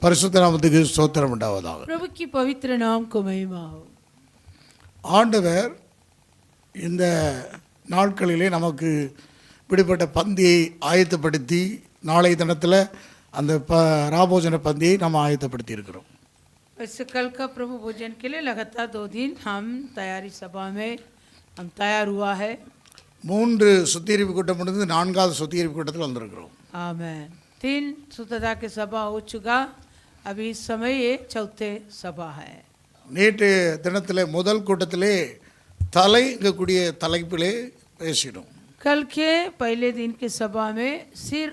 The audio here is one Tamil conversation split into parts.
பரிசுத்த நாமத்துக்கு ஸ்தோத்திரம் உண்டாவதாக. प्रभु की पवित्र नाम को महिमा हो. ஆண்டவர் இந்த நாட்களிலே நமக்கு இப்படிப்பட்ட பந்தியை ஆயத்தப்படுத்தி நாளைய தினத்தில் அந்த ராபோஜன பந்தியை நம்ம ஆயத்தப்படுத்தி இருக்கிறோம். वैसे कल का प्रभु भोजन के लिए लगातार 2 दिन हम तैयारी सभा में हम तैयार हुआ है. 3 சுத்திகரிப்பு கூட்டம் முடிந்து 4வது சுத்திகரிப்பு கூட்டத்தில் வந்திருக்கிறோம். आमेन. 3 शुद्धता की सभा हो चुका, अभी इस समय ये 4थे सभा है. நேற்று தினத்தில் முதல் கூட்டத்திலே தலைங்கக்கூடிய தலைப்பிலே பேசினோம். कल के पहले दिन की सभा में सिर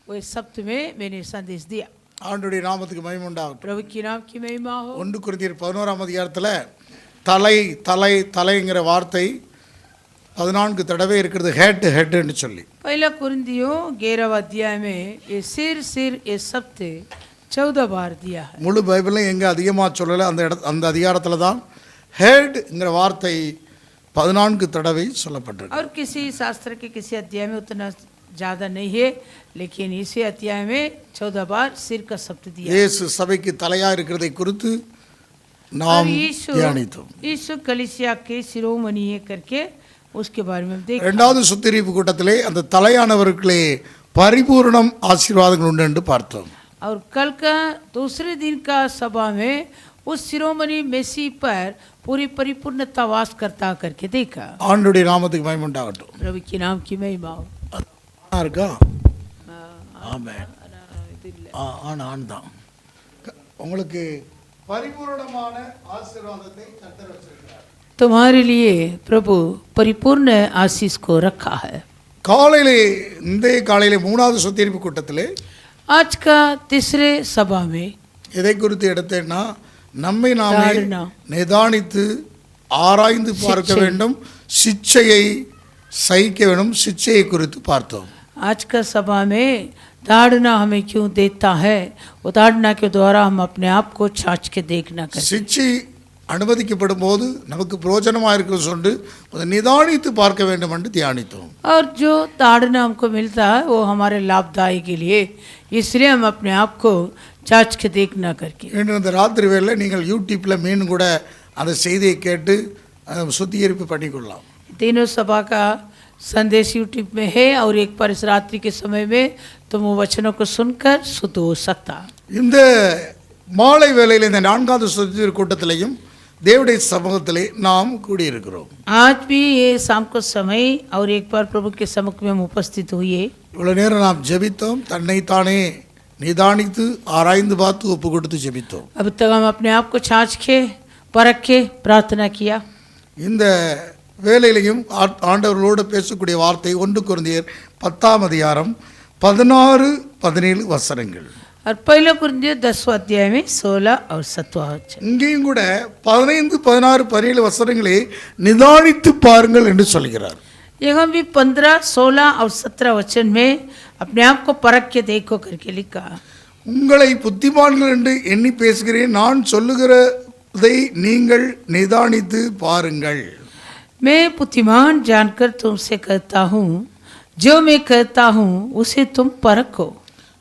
वो सप्त में मैंने संदेश दिया. ஆண்டவருடைய நாமத்துக்கு மகிமை உண்டாகட்டும். प्रभु की नाम की महिमा हो. 1 கொரிந்தியர் 11ஆம் அதிகாரத்தில் தலை தலை தலைங்கிற வார்த்தை 14 தடவை இருக்கிறது. ஹெட்னு சொல்லி पहला कुरिन्थियों 11 अध्याय में ये सिर सिर ये सप्त 14 बार दिया है. முழு பைபிளும் எங்கே அதிகமாக சொல்லலை, அந்த அதிகாரத்தில் தான் ஹெட்ங்கிற வார்த்தை 14 தடவை சொல்லப்பட்டிருக்கு. और किसी शास्त्र के किसी अध्याय में उतना ज़्यादा नहीं है, लेकिन इसी अध्याय में 14 बार सिर का शब्द दिया. இயேசு சபைக்கு தலையாக இருக்கிறதை குறித்து நாம் தியானித்தோம். यीशु कलीसिया के शिरोमणि है करके उसके बारे में देख. 2வது சுத்திகரிப்பு கூட்டத்திலே அந்த தலையானவர்களே பரிபூர்ணம் ஆசீர்வாதங்கள் உண்டு என்று பார்த்தோம். और कल का दूसरे दिन का सभा में उस शिरोमणि मेसी पर पूरी परिपूर्णता वास करता करके देखा. ஆண்டவருடைய நாமத்துக்கு மகிமை உண்டாகட்டும். प्रभु की नाम की महिमा हो. இருக்கா? ஆமென். ஆண் தான். உங்களுக்கு பரிபூர்ணமான ஆசீர்வாதத்தை கர்த்தர் வச்சிருக்கிறார். तुम्हारे लिए प्रभु परिपूर्ण आशीष को रखा है. காலையிலே இந்த காலையிலே 3வது சுத்திகரிப்பு கூட்டத்திலே आज का तीसरे सभा में எதை குறித்து எடுத்தேன்னா நம்மை நாமே நிதானித்து ஆராய்ந்து பார்க்க வேண்டும், சிச்சையை சகிக்க வேண்டும். சிச்சையை குறித்து பார்த்தோம். आज का सभा में ताड़ना हमें क्यों देता है, वो ताड़ना के द्वारा हम अपने आप को छाछ के देखना करें. சிச்சை அனுமதிக்கப்படும் போது நமக்கு பிரயோஜனமாக இருக்கிறது சொல்லி அதை நிதானித்து பார்க்க வேண்டும் என்று தியானித்தோம். और जो ताड़ना हमको मिलता है वो हमारे लाभदायी के लिए, इसलिए हम अपने आप को छाछ के देखना करके. இந்த ராத்திரி வேளை நீங்கள் யூடியூப்பில் மீன் கூட அந்த செய்தியை கேட்டு சுத்திகரிப்பு பண்ணிக்கொள்ளலாம். तीनों सभा का संदेश यूट्यूब में है और एक बार इस रात्रि के समय में तुम वो वचनों को सुनकर शुद्ध हो सकता. இந்த மாலை வேளையில் இந்த 4வது சுத்திகரிப்பு கூட்டத்திலையும் தேவனுடைய சமூகத்திலே நாம் கூடியிருக்கிறோம். आज भी ये शाम को समय और एक बार प्रभु के सम्मुख में हम उपस्थित हुए. இவ்வளோ நேரம் நாம் ஜெபித்தோம், தன்னைத்தானே நிதானித்து ஆராய்ந்து பார்த்து ஒப்பு கொடுத்து ஜெபித்தோம். अब तक हम अपने आप को छाछ के परख के प्रार्थना किया. இந்த வேலையிலையும் ஆண்டவர்களோடு பேசக்கூடிய வார்த்தை 1 கொரிந்தியர் 10ஆம் அதிகாரம் 16-17 வசனங்கள். और पहला कुरिन्थियों 10वां अध्याय में 16 और 17 वचन. இங்கேயும் கூட 15, 16, 17 வசனங்களை நிதானித்து பாருங்கள் என்று சொல்கிறார். यहाँ भी 15, 16 और 17 वचन में अपने आप को परख के देखो करके लिखा. உங்களை புத்திமான்கள் என்று எண்ணி பேசுகிறேன், நான் சொல்லுகிறதை நீங்கள் நிதானித்து பாருங்கள். मैं बुद्धिमान जानकर तुमसे कहता हूँ, जो मैं कहता हूँ उसे तुम परखो.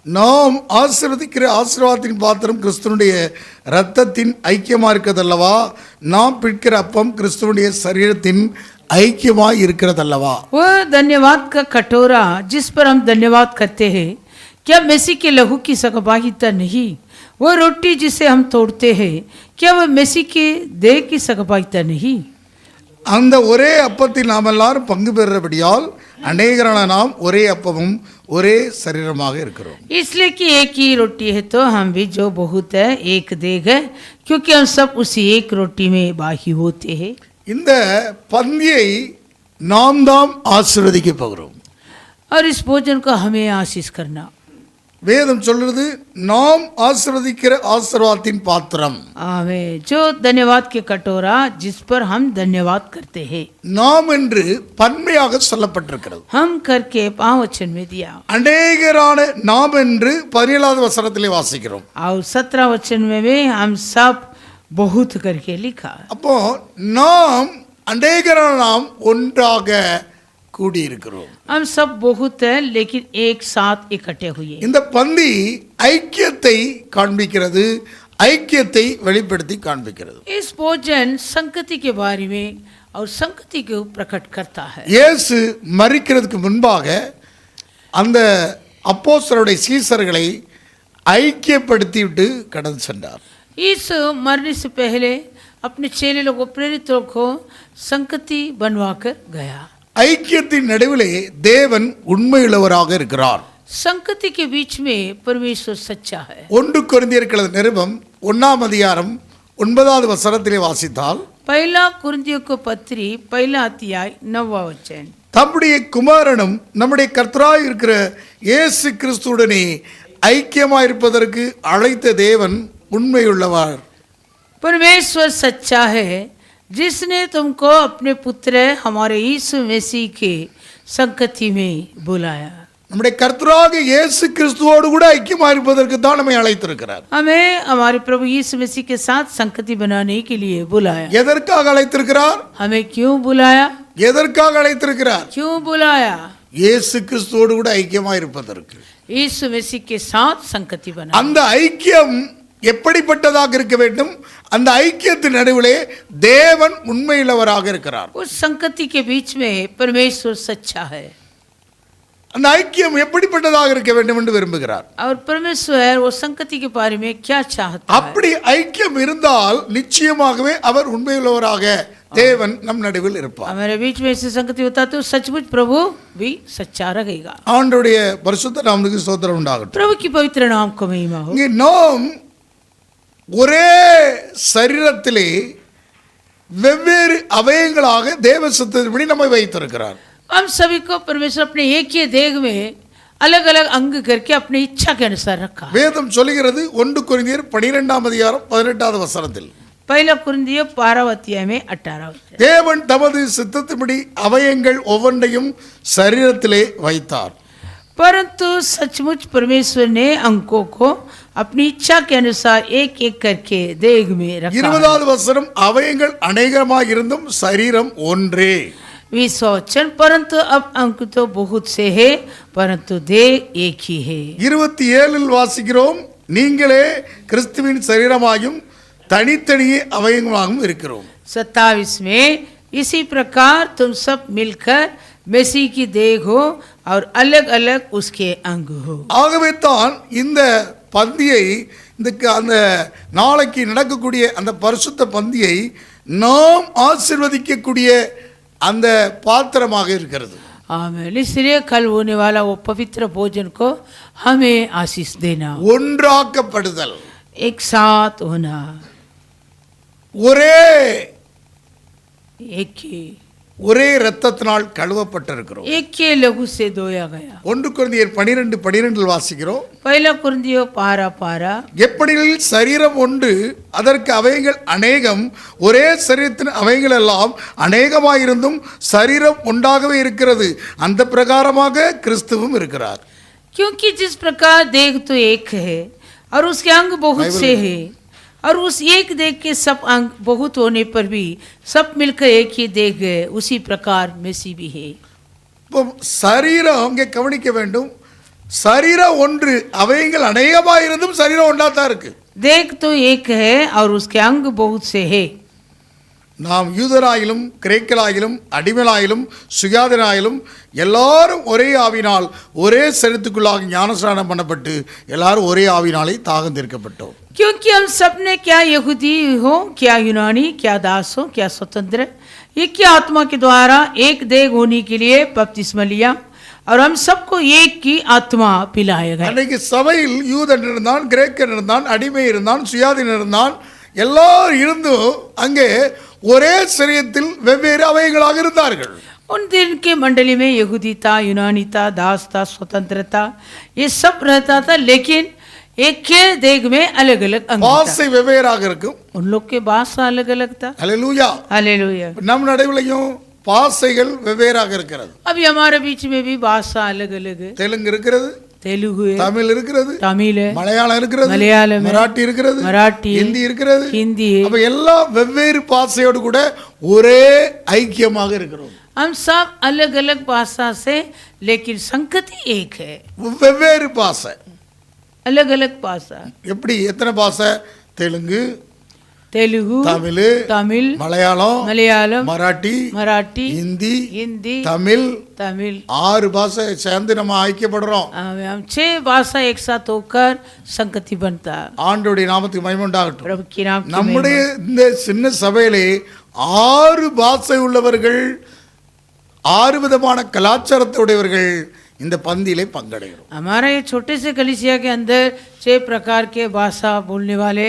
நாம் ஆசீர்வதிக்கிற ஆசீர்வாதத்தின் பாத்திரம் கிறிஸ்துவனுடைய இரத்தத்தின் ஐக்கியமாக இருக்கிறதல்லவா? நாம் பிடிக்கிற அப்பம் கிறிஸ்துவனுடைய சரீரத்தின் ஐக்கியமாக இருக்கிறதல்லவா? वह धन्यवाद का कटोरा जिस पर हम धन्यवाद करते हैं, क्या मेसी के लहू की सहभागिता नहीं? वह रोटी जिसे हम तोड़ते हैं, क्या वह मेसी के देह की सहभागिता नहीं? அந்த ஒரே அப்பத்தில் நாம் எல்லாரும் பங்கு பெறுறபடியால் அநேகரான நாம் ஒரே அப்பமும் ஒரே சரீரமாக இருக்கிறோம். इसलिए कि एक ही रोटी है तो हम भी जो बहुत है एक देह है, क्योंकि हम सब उसी एक रोटी में बाही होते हैं. இந்த பந்தியை நாம் தாம் ஆசீர்வதிக்க போகிறோம். और इस भोजन को हमें आशीष करना. வேதம் சொல்றது நாம் ஆசீர்வதிக்கிற ஆசீர்வாதத்தின் பாத்திரம். आमेन. जो धन्यवाद के कटोरा जिस पर हम धन्यवाद करते हैं, நாம் என்று பன்மையாக சொல்லப்பட்டிருக்கிறது. हम करके 5 वचन में दिया. அநேகரான நாம் என்று 17வது வசனத்திலே வாசிக்கிறோம். और 17 वचन में भी हम सब बहुत करके लिखा. அப்போ நாம் அநேகரான நாம் ஒன்றாக கூடியிருக்கிறோம். हम सब बहुत हैं लेकिन एक साथ इकट्ठे हुए. இந்த பந்தி ஐக்கியத்தை காண்பிக்கிறது, ஐக்கியத்தை வெளிப்படுத்தி காண்பிக்கிறது. इस भोजन संगति के बारे में और संगति को प्रकट करता है. இயேசு மரிக்கிறதுக்கு முன்பாக அந்த அப்போஸ்தலருடைய சீசர்களை ஐக்கியப்படுத்திவிட்டு கடந்து சென்றார். यीशु मरने से पहले अपने चेले लोगों प्रेरित लोगों को संगति बनवाकर गया. ஐக்கியத்தின் நடுவிலே தேவன் உண்மையுள்ளவராக இருக்கிறார். संगति के बीच में परमेश्वर सच्चा है. 1 கொரிந்தியர் நிருபம் 1ஆம் அதிகாரம் 9வது வசனத்திலே வாசித்தால், पहला कुरिन्थियों को पत्री पहला अध्याय 9वां वचन. தம்முடைய குமாரனும் நம்முடைய கர்த்தராய் இருக்கிற இயேசு கிறிஸ்துவுடனே ஐக்கியமாயிருப்பதற்கு அழைத்த தேவன் உண்மையுள்ளவர். परमेश्वर सच्चा है जिसने तुमको अपने पुत्र हमारे यीशु मसीह के संगति में बुलाया. நம்முடைய கர்த்தராகிய இயேசு கிறிஸ்துவோடு கூட ஐக்கியமாயிருப்பதற்கு தான் நம்மை அழைத்திருக்கிறார். हमें हमारे प्रभु यीशु मसीह के साथ संगति बनाने के लिए बुलाया. எதற்காக அழைத்திருக்கிறார்? हमें क्यों बुलाया? எதற்காக அழைத்திருக்கிறார்? क्यों बुलाया? இயேசு கிறிஸ்துவோடு கூட ஐக்கியமாயிருப்பதற்கு. यीशु मसीह के साथ संगति बना. அந்த ஐக்கியம் எப்படிப்பட்டதாக இருக்க வேண்டும்? அந்த ஐக்கியத்தின் நடுவிலே தேவன் உண்மையுள்ளவராக இருக்கிறார். उस संगति के बीच में परमेश्वर सच्चा है. அந்த ஐக்கியம் எப்படிப்பட்டதாக இருக்க வேண்டும் என்று விரும்புகிறார். और परमेश्वर वो संगति के बारे में क्या चाहता है? அப்படி ஐக்கியம் இருந்தால் நிச்சயமாகவே அவர் உண்மையுள்ளவராக தேவன் நம் நடுவில் இருப்பார். हमारे बीच में ऐसी संगति होता तो सचमुच प्रभु भी सच्चा रहेगा. ஆண்டவருடைய பரிசுத்த நாமத்துக்கு ஸ்தோத்திரம் உண்டாகட்டும். प्रभु की पवित्र नाम को महिमा हो. இங்கே நாம் ஒரே சரீரத்திலே வெவ்வேறு அவயங்களாக தேவ சித்தத்தின்படி நம்மை வைத்திருக்கிறார். हम सभी को परमेश्वर अपने एक ही देह में अलग अलग अंग करके अपनी इच्छा के अनुसार रखा. வேதம் சொல்கிறது 1 கொரிந்தியர் 12ஆம் அதிகாரம் 18வது வசனத்தில், पहला कुरिन्थियों 12वां अध्याय में 18वां वचन. தேவன் தமது சித்தத்தின்படி அவயங்கள் ஒவ்வொன்றையும் சரீரத்திலே வைத்தார். परंतु सचमुच परमेश्वर ने अंगों को अपनी इच्छा के अनुसार एक एक करके देह में रखा. 20வது வசனம், அவயங்கள் அநேகமாக இருந்தும் சரீரம் ஒன்றே. 20वां वचन, परंतु अब अंग तो बहुत से है परंतु देह एक ही है. 27இல் வாசிக்கிறோம், நீங்களே கிறிஸ்துவின் சரீரமாயும் தனித்தனியே அவயங்களாகவும் இருக்கிறோம். 27 में, इसी प्रकार तुम सब मिलकर मसीह की देह हो और अलग अलग उसके अंग हो. ஆகவே தான் இந்த பந்தியை, அந்த நாளைக்கு நடக்கக்கூடிய அந்த பரிசுத்த பந்தியை நாம் ஆசீர்வதிக்கக்கூடிய அந்த பாத்திரமாக இருக்கிறது. आमीन. इसलिए कल होने वाला वो पवित्र भोजन को हमें आशीष देना. ஒன்றாக்கப்படுதல், एक साथ होना, ஒரே एक ही, ஒரே இரத்தத்தினால் கழுவப்பட்டிருக்கிறோம். एक के लहू से धोया गया. 1 கொரிந்தியர் 12:12 வாசிக்கிறோம், पहला कुरिन्थियों 12:12, எப்படியில் சரீரம் ஒன்று அதற்கு அவயங்கள் அநேகம், ஒரே சரீரத்தின் அவயங்கள் எல்லாம் அநேகமாயிருந்தும் சரீரம் ஒன்றாகவே இருக்கிறது, அந்த பிரகாரமாக கிறிஸ்துவும் இருக்கிறார். क्योंकि जिस प्रकार देह तो एक है और उसके अंग बहुत से हैं और उस एक देह के सब अंग बहुत होने पर भी सब मिलकर एक ही देह है, उसी प्रकार मसीह भी है. இப்போ சரீரம் அங்கே கவனிக்க வேண்டும். சரீரம் ஒன்று, அவயங்கள் அநேகமாயிருந்தும் சரீரம் ஒன்றா தான் இருக்கு. देह तो एक है और उसके अंग बहुत से है. நாம் யூதராயிலும் கிரேக்கராயிலும் அடிமையாயிலும் சுயாதீனாயிலும் எல்லாரும் ஒரே ஆவினால் ஒரே சரீரத்துக்குள்ளாக ஞானஸ்நானம் பண்ணப்பட்டு எல்லாரும் ஒரே ஆவினாலே தாகம் தீர்க்கப்பட்டோம். क्योंकि हम सब ने क्या यहूदी हो, क्या यूनानी, क्या दास हो, क्या स्वतंत्र, एक ही आत्मा के द्वारा एक देह होने के लिए बपतिस्मा लिया और हम सबको एक ही आत्मा पिलाया गया. அன்னைக்கு சபையில் யூதன் இருந்தான், கிரேக்கன் இருந்தான், அடிமை இருந்தான், சுயாதீன் இருந்தான், எல்லாரும் இருந்தும் அங்கே ஒரே சரீரத்தில் வெவ்வேறு அவயங்களாக இருந்தார்கள். उन दिन के मंडली में यहूदी था, यूनानी था, दास था, स्वतंत्र था, ये सब रहता था, लेकिन एक के देह में अलग अलग अंग था. பாசை வெவ்வேறாக இருக்கும். उन लोग के भाषा अलग अलग था. ஹல்லேலூயா. हालेलुया. நம் நடுவிலையும் பாசைகள் வெவ்வேறாக இருக்கிறது. अभी हमारे बीच में भी भाषा अलग अलग है. தெலுங்கு இருக்கிறது, तेलुगु है, தமிழ் இருக்கிறது, तमिल है, மலையாளம் இருக்கிறது, மலையாளம், மராட்டி இருக்கிறது, மராட்டி, ஹிந்தி இருக்கிறது. हिंदी है. அப்ப எல்லாம் வெவ்வேறு பாசையோடு கூட ஒரே ஐக்கியமாக இருக்கிறோம். हम सब अलग अलग भाषा से, लेकिन संगति एक है। வெவ்வேறு பாஷை. अलग अलग भाषा, எப்படி எத்தனை பாஷை? தெலுங்கு, तेलुगु, தமிழ், तमिल, மலையாளம், मलयालम, மராட்டி, मराठी, ஹிந்தி, हिंदी, தமிழ், तमिल। 6 பாஷை சேர்ந்து நம்ம ஐக்கியப்படுறோம். हम 6 भाषा एक साथ होकर संगति बनता। ஆண்டவருடைய நாமத்துக்கு மகிமை உண்டாகட்டும். प्रभु की नाम की நம்முடைய இந்த சின்ன சபையிலே 6 பாஷை உள்ளவர்கள், 6 விதமான கலாச்சாரத்துடையவர்கள் இந்த பந்தியிலே பங்கடைகிறோம். हमारा ये छोटे से कलीसिया के अंदर 6 प्रकार के भाषा बोलने वाले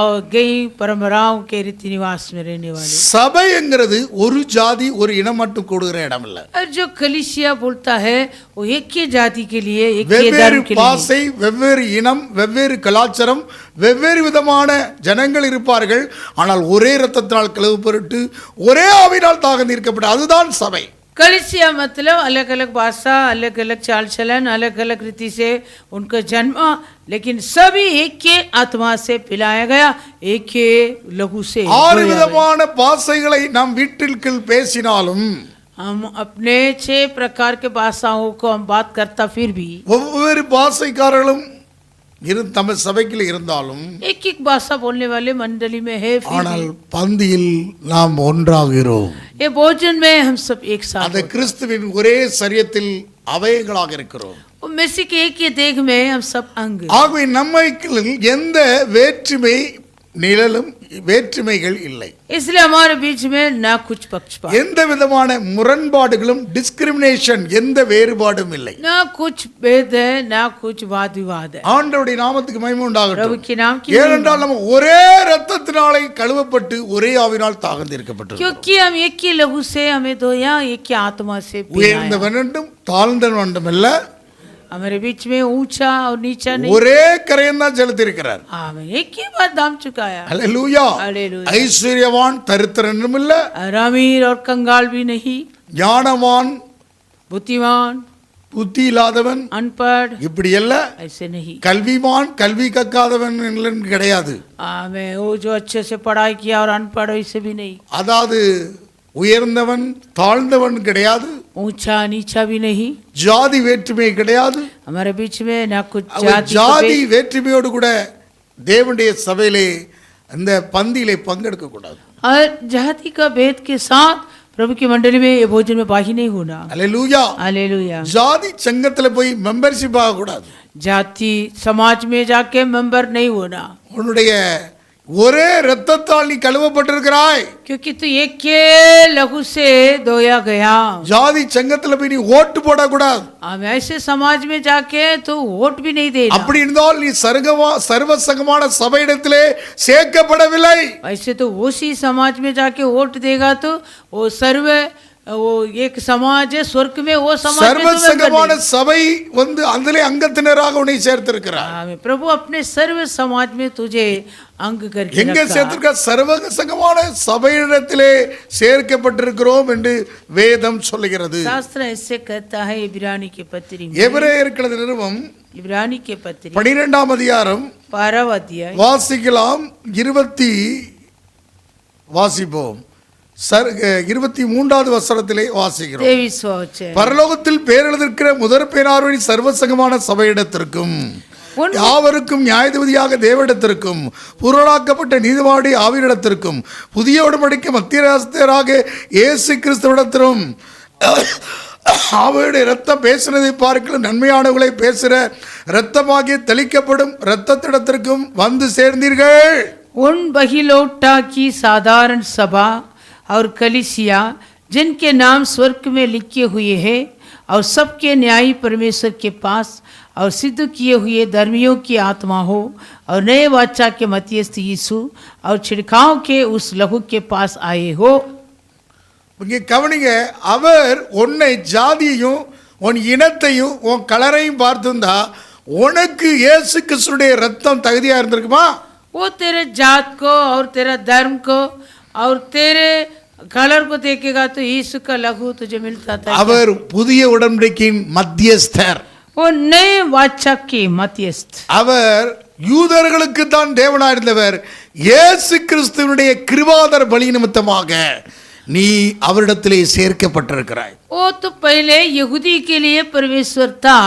और कई परंपराओं के रीति निवास में रहने वाले। சபைங்கிறது ஒரு ஜாதி ஒரு இனம் மட்டும் கூடுகிற இடம் இல்ல. और जो कलीसिया बोलता है वो एक ही जाति के लिए, एक ही வெவ்வேறு धर्म के लिए। பாஷை, வெவ்வேறு இனம், வெவ்வேறு கலாச்சாரம், வெவ்வேறு விதமான ஜனங்கள் இருப்பார்கள். ஆனால் ஒரே இரத்தத்தினால் கழுவப்பட்டு ஒரே ஆவியினால் தாகந்தீர்க்கப்பட்ட அதுதான் சபை. कलीसिया मतलब अलग अलग भाषा, अलग अलग चाल चलन, अलग अलग रीति से उनका जन्म, लेकिन सभी एक के आत्मा से पिलाया गया, एक के लहू से 6 விதமான பாஷைகளை நாம் வீட்டிற்குள் பேசினாலும், हम अपने 6 प्रकार के भाषाओं को हम बात करता फिर भी ஒவ்வொரு பாஷைக்காரர்களும் நம்ம சபைக்குள்ள இருந்தாலும், एक एक भाषा बोलने वाले मंडली में है, फिर ஆனால் பந்தியில் நாம் ஒன்றாகிறோம். ये भोजन में हम सब एक साथ அந்த கிறிஸ்துவின் ஒரே சரீரத்தில் அவயங்களாக இருக்கிறோம். वो मसीह के एक ही देह में हम सब अंग। ஆகவே நம்மைக்குள் எந்த வேற்றுமை நிழலும் வேற்றுமைகள் இல்லை. इसलिए हमारे बीच में ना कुछ पक्षपात, எந்த விதமான முரண்பாடுகளும், டிஸ்கிரிமினேஷன், எந்த வேறுபாடும் இல்லை. ना कुछ भेद है, ना कुछ वाद विवाद है। ஆண்டவருடைய நாமத்துக்கு மகிமை प्रभु உண்டாகட்டும். के नाम की ஏனென்றால் நம்ம ஒரே இரத்தத்தினாலே கழுவப்பட்டு ஒரே ஆவினால் தாகந்தீர்க்கப்பட்டிருக்கிறோம். क्योंकि हम एक ही लहू से हमें धोया, एक ही आत्मा से पिलाया। உயர்ந்தவன் என்றும் தாழ்ந்தவன் என்றும் அல்ல, हमारे बीच में ऊंचा और नीचा नहीं, ஒரே கரையம் தான் செலுத்தியிருக்கிறார். हमें एक ही बात दाम चुकाया। அல்லேலூயா. हालेलुया। ஐஸ்வர்யவான் தரித்திரன் என்றும் இல்ல, और अमीर और कंगाल भी नहीं, ஞானவான் बुद्धिमान, புத்தி இல்லாதவன் अनपढ़, இப்படி அல்ல, ऐसे नहीं। கல்விமான் கல்வி கற்காதவன் என்று கிடையாது. हमें वो जो अच्छे से पढ़ाई किया और अनपढ़ ऐसे भी नहीं, அதாவது உயர்ந்தவன் தாழ்ந்தவன் கிடையாது, ऊंचा नीचा भी नहीं, ஜாதி வேற்றுமை கிடையாது. हमारे बीच में ना कुछ அவர் जाति ஜாதி வேற்றுமையோடு கூட தேவனுடைய சபையிலே அந்த பந்தியிலே பங்கெடுக்க கூடாது. और जाति का भेद के साथ प्रभु की मंडली में ये भोजन में बाही नहीं होना। அல்லேலூயா. हालेलुया। ஜாதி சங்கத்துல போய் மெம்பர்ஷிப் ஆக கூடாது. जाति समाज में जाके मेंबर नहीं होना, உன்னுடைய ஒரே இரத்தத்தால் நீ கழுவப்பட்டிருக்கிறாய். क्योंकि तू एक के लहू से धोया गया। ஜாதி சங்கத்துல போய் நீ ஓட்டு போடக்கூடாது. हम ऐसे समाज में जाके तो वोट भी नहीं देना। அப்படி இருந்தால் நீ சர்வசங்கமான சபையிடத்திலே சேர்க்கப்படவில்லை. ऐसे तो उसी समाज में जाके वोट देगा तो वो सर्व वो एक समाज है, स्वर्ग में वो समाज में तुम्हें சர்வசங்கமான कर சபை அதிலே அங்கத்தினராக உன்னை சேர்த்திருக்கிறார். देगा। प्रभु अपने सर्व समाज में तुझे अंग करके எங்க रखा। சேர்த்திருக்க? சர்வசங்கமான சபையிடத்திலே சேர்க்கப்பட்டிருக்கிறோம் என்று வேதம் சொல்லுகிறது. शास्त्र ऐसे कहता है इब्रानी के पत्री में, எபிரேயர்கள் நிறுவம் इब्रानी के पत्री 12ஆம் அதிகாரம் 12वां अध्याय வாசிக்கலாம். வாசிப்போம். 23வது வசனத்திலே வாசிக்கிறோம். 23वां वचन, பரலோகத்தில் பேரெழுதிருக்கிற முதற் பேரார்வழி சர்வசங்கமான சபையிடத்திற்கும் யாவருக்கும் நியாயாதிபதியாக தேவனிடத்திற்கும் பூரணாக்கப்பட்ட நீதிவானுடைய ஆவியிடத்திற்கும் புதிய உடன்படிக்கை மத்தியஸ்தராக இயேசு கிறிஸ்துவிடத்திலும் அவருடைய இரத்தம் பேசினதை பார்க்கலும் நன்மையானவர்களை பேசுகிற இரத்தமாகிய தெளிக்கப்படும் இரத்தத்திடத்திற்கும் வந்து சேர்ந்தீர்கள். उन बहिलौटा की साधारण सभा और कलीसिया जिनके नाम स्वर्ग में लिखे हुए हैं और सबके न्यायी परमेश्वर के पास और सिद्ध किए हुए धर्मियों की आत्मा हो और नए वाचा के मध्यस्थ यीशु और छिड़काव के उस लहू के पास आए हो। இங்கே கவனிங்க, அவர் உன்னை ஜாதியையும் உன் இனத்தையும் உன் கலரையும் பார்த்துருந்தா உனக்கு இயேசு கிறிஸ்துடைய ரத்தம் தகுதியா இருந்திருக்குமா? वो तेरे जात को और तेरा धर्म को और तेरे कलर को देखेगा तो यीशु का लहू तुझे मिलता था। அவர் புதிய உடன்படிக்கையின் மத்தியஸ்தர். वो नए वाचा के मध्यस्थ, அவர் யூதர்களுக்கு தான் தேவனாயிருந்தவர். இயேசு கிறிஸ்துவனுடைய கிருபாதர பலி நிமித்தமாக நீ அவரிடத்திலே சேர்க்கப்பட்டிருக்கிறாய். वो तो पहले यहूदी के लिए परमेश्वर था,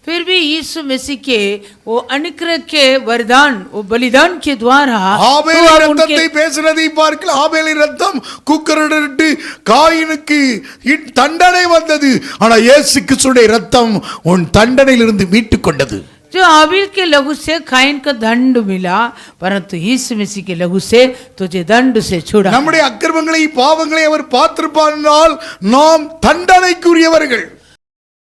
फिर भी यीशु मसीह के वो अनुग्रह के वरदान, वो बलिदान के द्वारा ஆபேலின் இரத்தத்தை பேசுறதை பார்க்கல. ஆபேலின் இரத்தம் குக்கரிட்டு காயினுக்கு தண்டனை வந்தது. ஆனா இயேசு கிறிஸ்துவின் இரத்தம் உன் தண்டனையிலிருந்து மீட்டு கொண்டது. जो आबिल के लहू से कायन का दंड मिला, परंतु यीशु मसीह के लहू से तुझे दंड से छुड़ा. நம்முடைய அக்கிரமங்களை பாவங்களை அவர் பார்த்திருப்பார். நாம் தண்டனைக்குரியவர்கள்.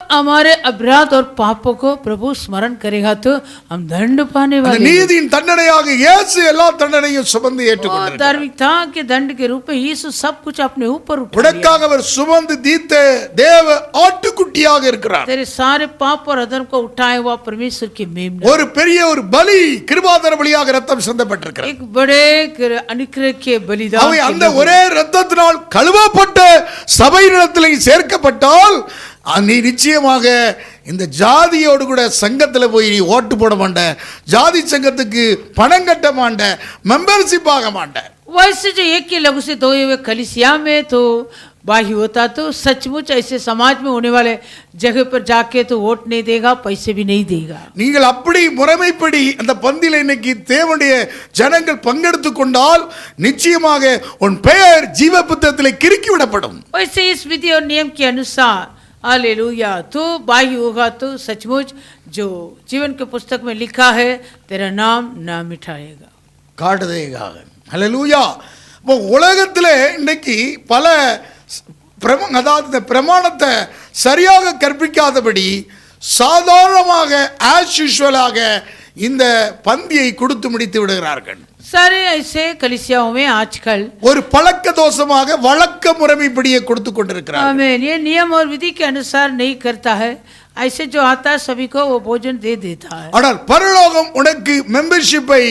हमारे अपराध और पापों को प्रभु स्मरण करेगा तो हम दंड पाने वाले. நீதியின் தண்டனையாக இயேசு எல்லா தண்டனையும் சுமந்து ஏற்றுக்கொண்டார். धार्मिकता के दंड के रूप में यीशु सब कुछ अपने ऊपर उठा लिया. உனக்காக அவர் சுமந்து தீர்த்த தேவ ஆட்டுக்குட்டியாக இருக்கிறார். तेरे सारे पाप और अधर्म को उठाए हुआ परमेश्वर की मेमना. ஒரு பெரிய ஒரு பலி கிருபாதார பலியாக ரத்தம் சிந்தப்பட்டிருக்கிறது. एक बड़े अनुग्रह के बलिदान. அவை அந்த ஒரே ரத்தத்தினால் கழுவப்பட்ட சபையினிடத்தில் சேர்க்கப்பட்டால் நீ நிச்சயமாக இந்த ஜாதியோடு கூட சங்கத்தில் போய் நீ ஓட்டு போட மாட்ட, ஜாதி சங்கத்துக்கு பணம் கட்ட மாட்ட, மெம்பர்ஷிப் ஆக மாட்ட. वैसे जो एक के लघु से धोए हुए कलिसिया में तो बाही होता, तो सचमुच ऐसे समाज में होने वाले जगह पर जाके तो वोट नहीं देगा, पैसे भी नहीं देगा. நீங்கள் அப்படி முறைமைப்படி அந்த பந்தியில் இன்னைக்கு தேவனுடைய ஜனங்கள் பங்கெடுத்து கொண்டால் நிச்சயமாக உன் பெயர் ஜீவ புத்தகத்திலே கிறுக்கி விடப்படும். वैसे इस विधि और नियम के अनुसार हालेलुया तो बाही होगा, तो सचमुच जो जीवन के पुस्तक में लिखा है तेरा नाम ना मिटाएगा. காட்டுதேகாக ஹல்லேலூயா. இப்போ உலகத்தில் இன்னைக்கு பல அதாவது இந்த பிரமாணத்தை சரியாக கற்பிக்காதபடி சாதாரணமாக ஆஸ் யூஷுவலாக இந்த பந்தியை கொடுத்து முடித்து விடுகிறார்கள். सारे ऐसे कलिसियाओं में आजकल ஒரு பழக்க தோஷமாக வழக்க முறைமைப்படியே கொடுத்து கொண்டிருக்கிறார்கள். आमीन. ये नियम और विधि के अनुसार नहीं करता है, ऐसे जो आता है सभी को वो भोजन दे देता है. ஆனால் பரலோகம் உனக்கு மெம்பர்ஷிப்பை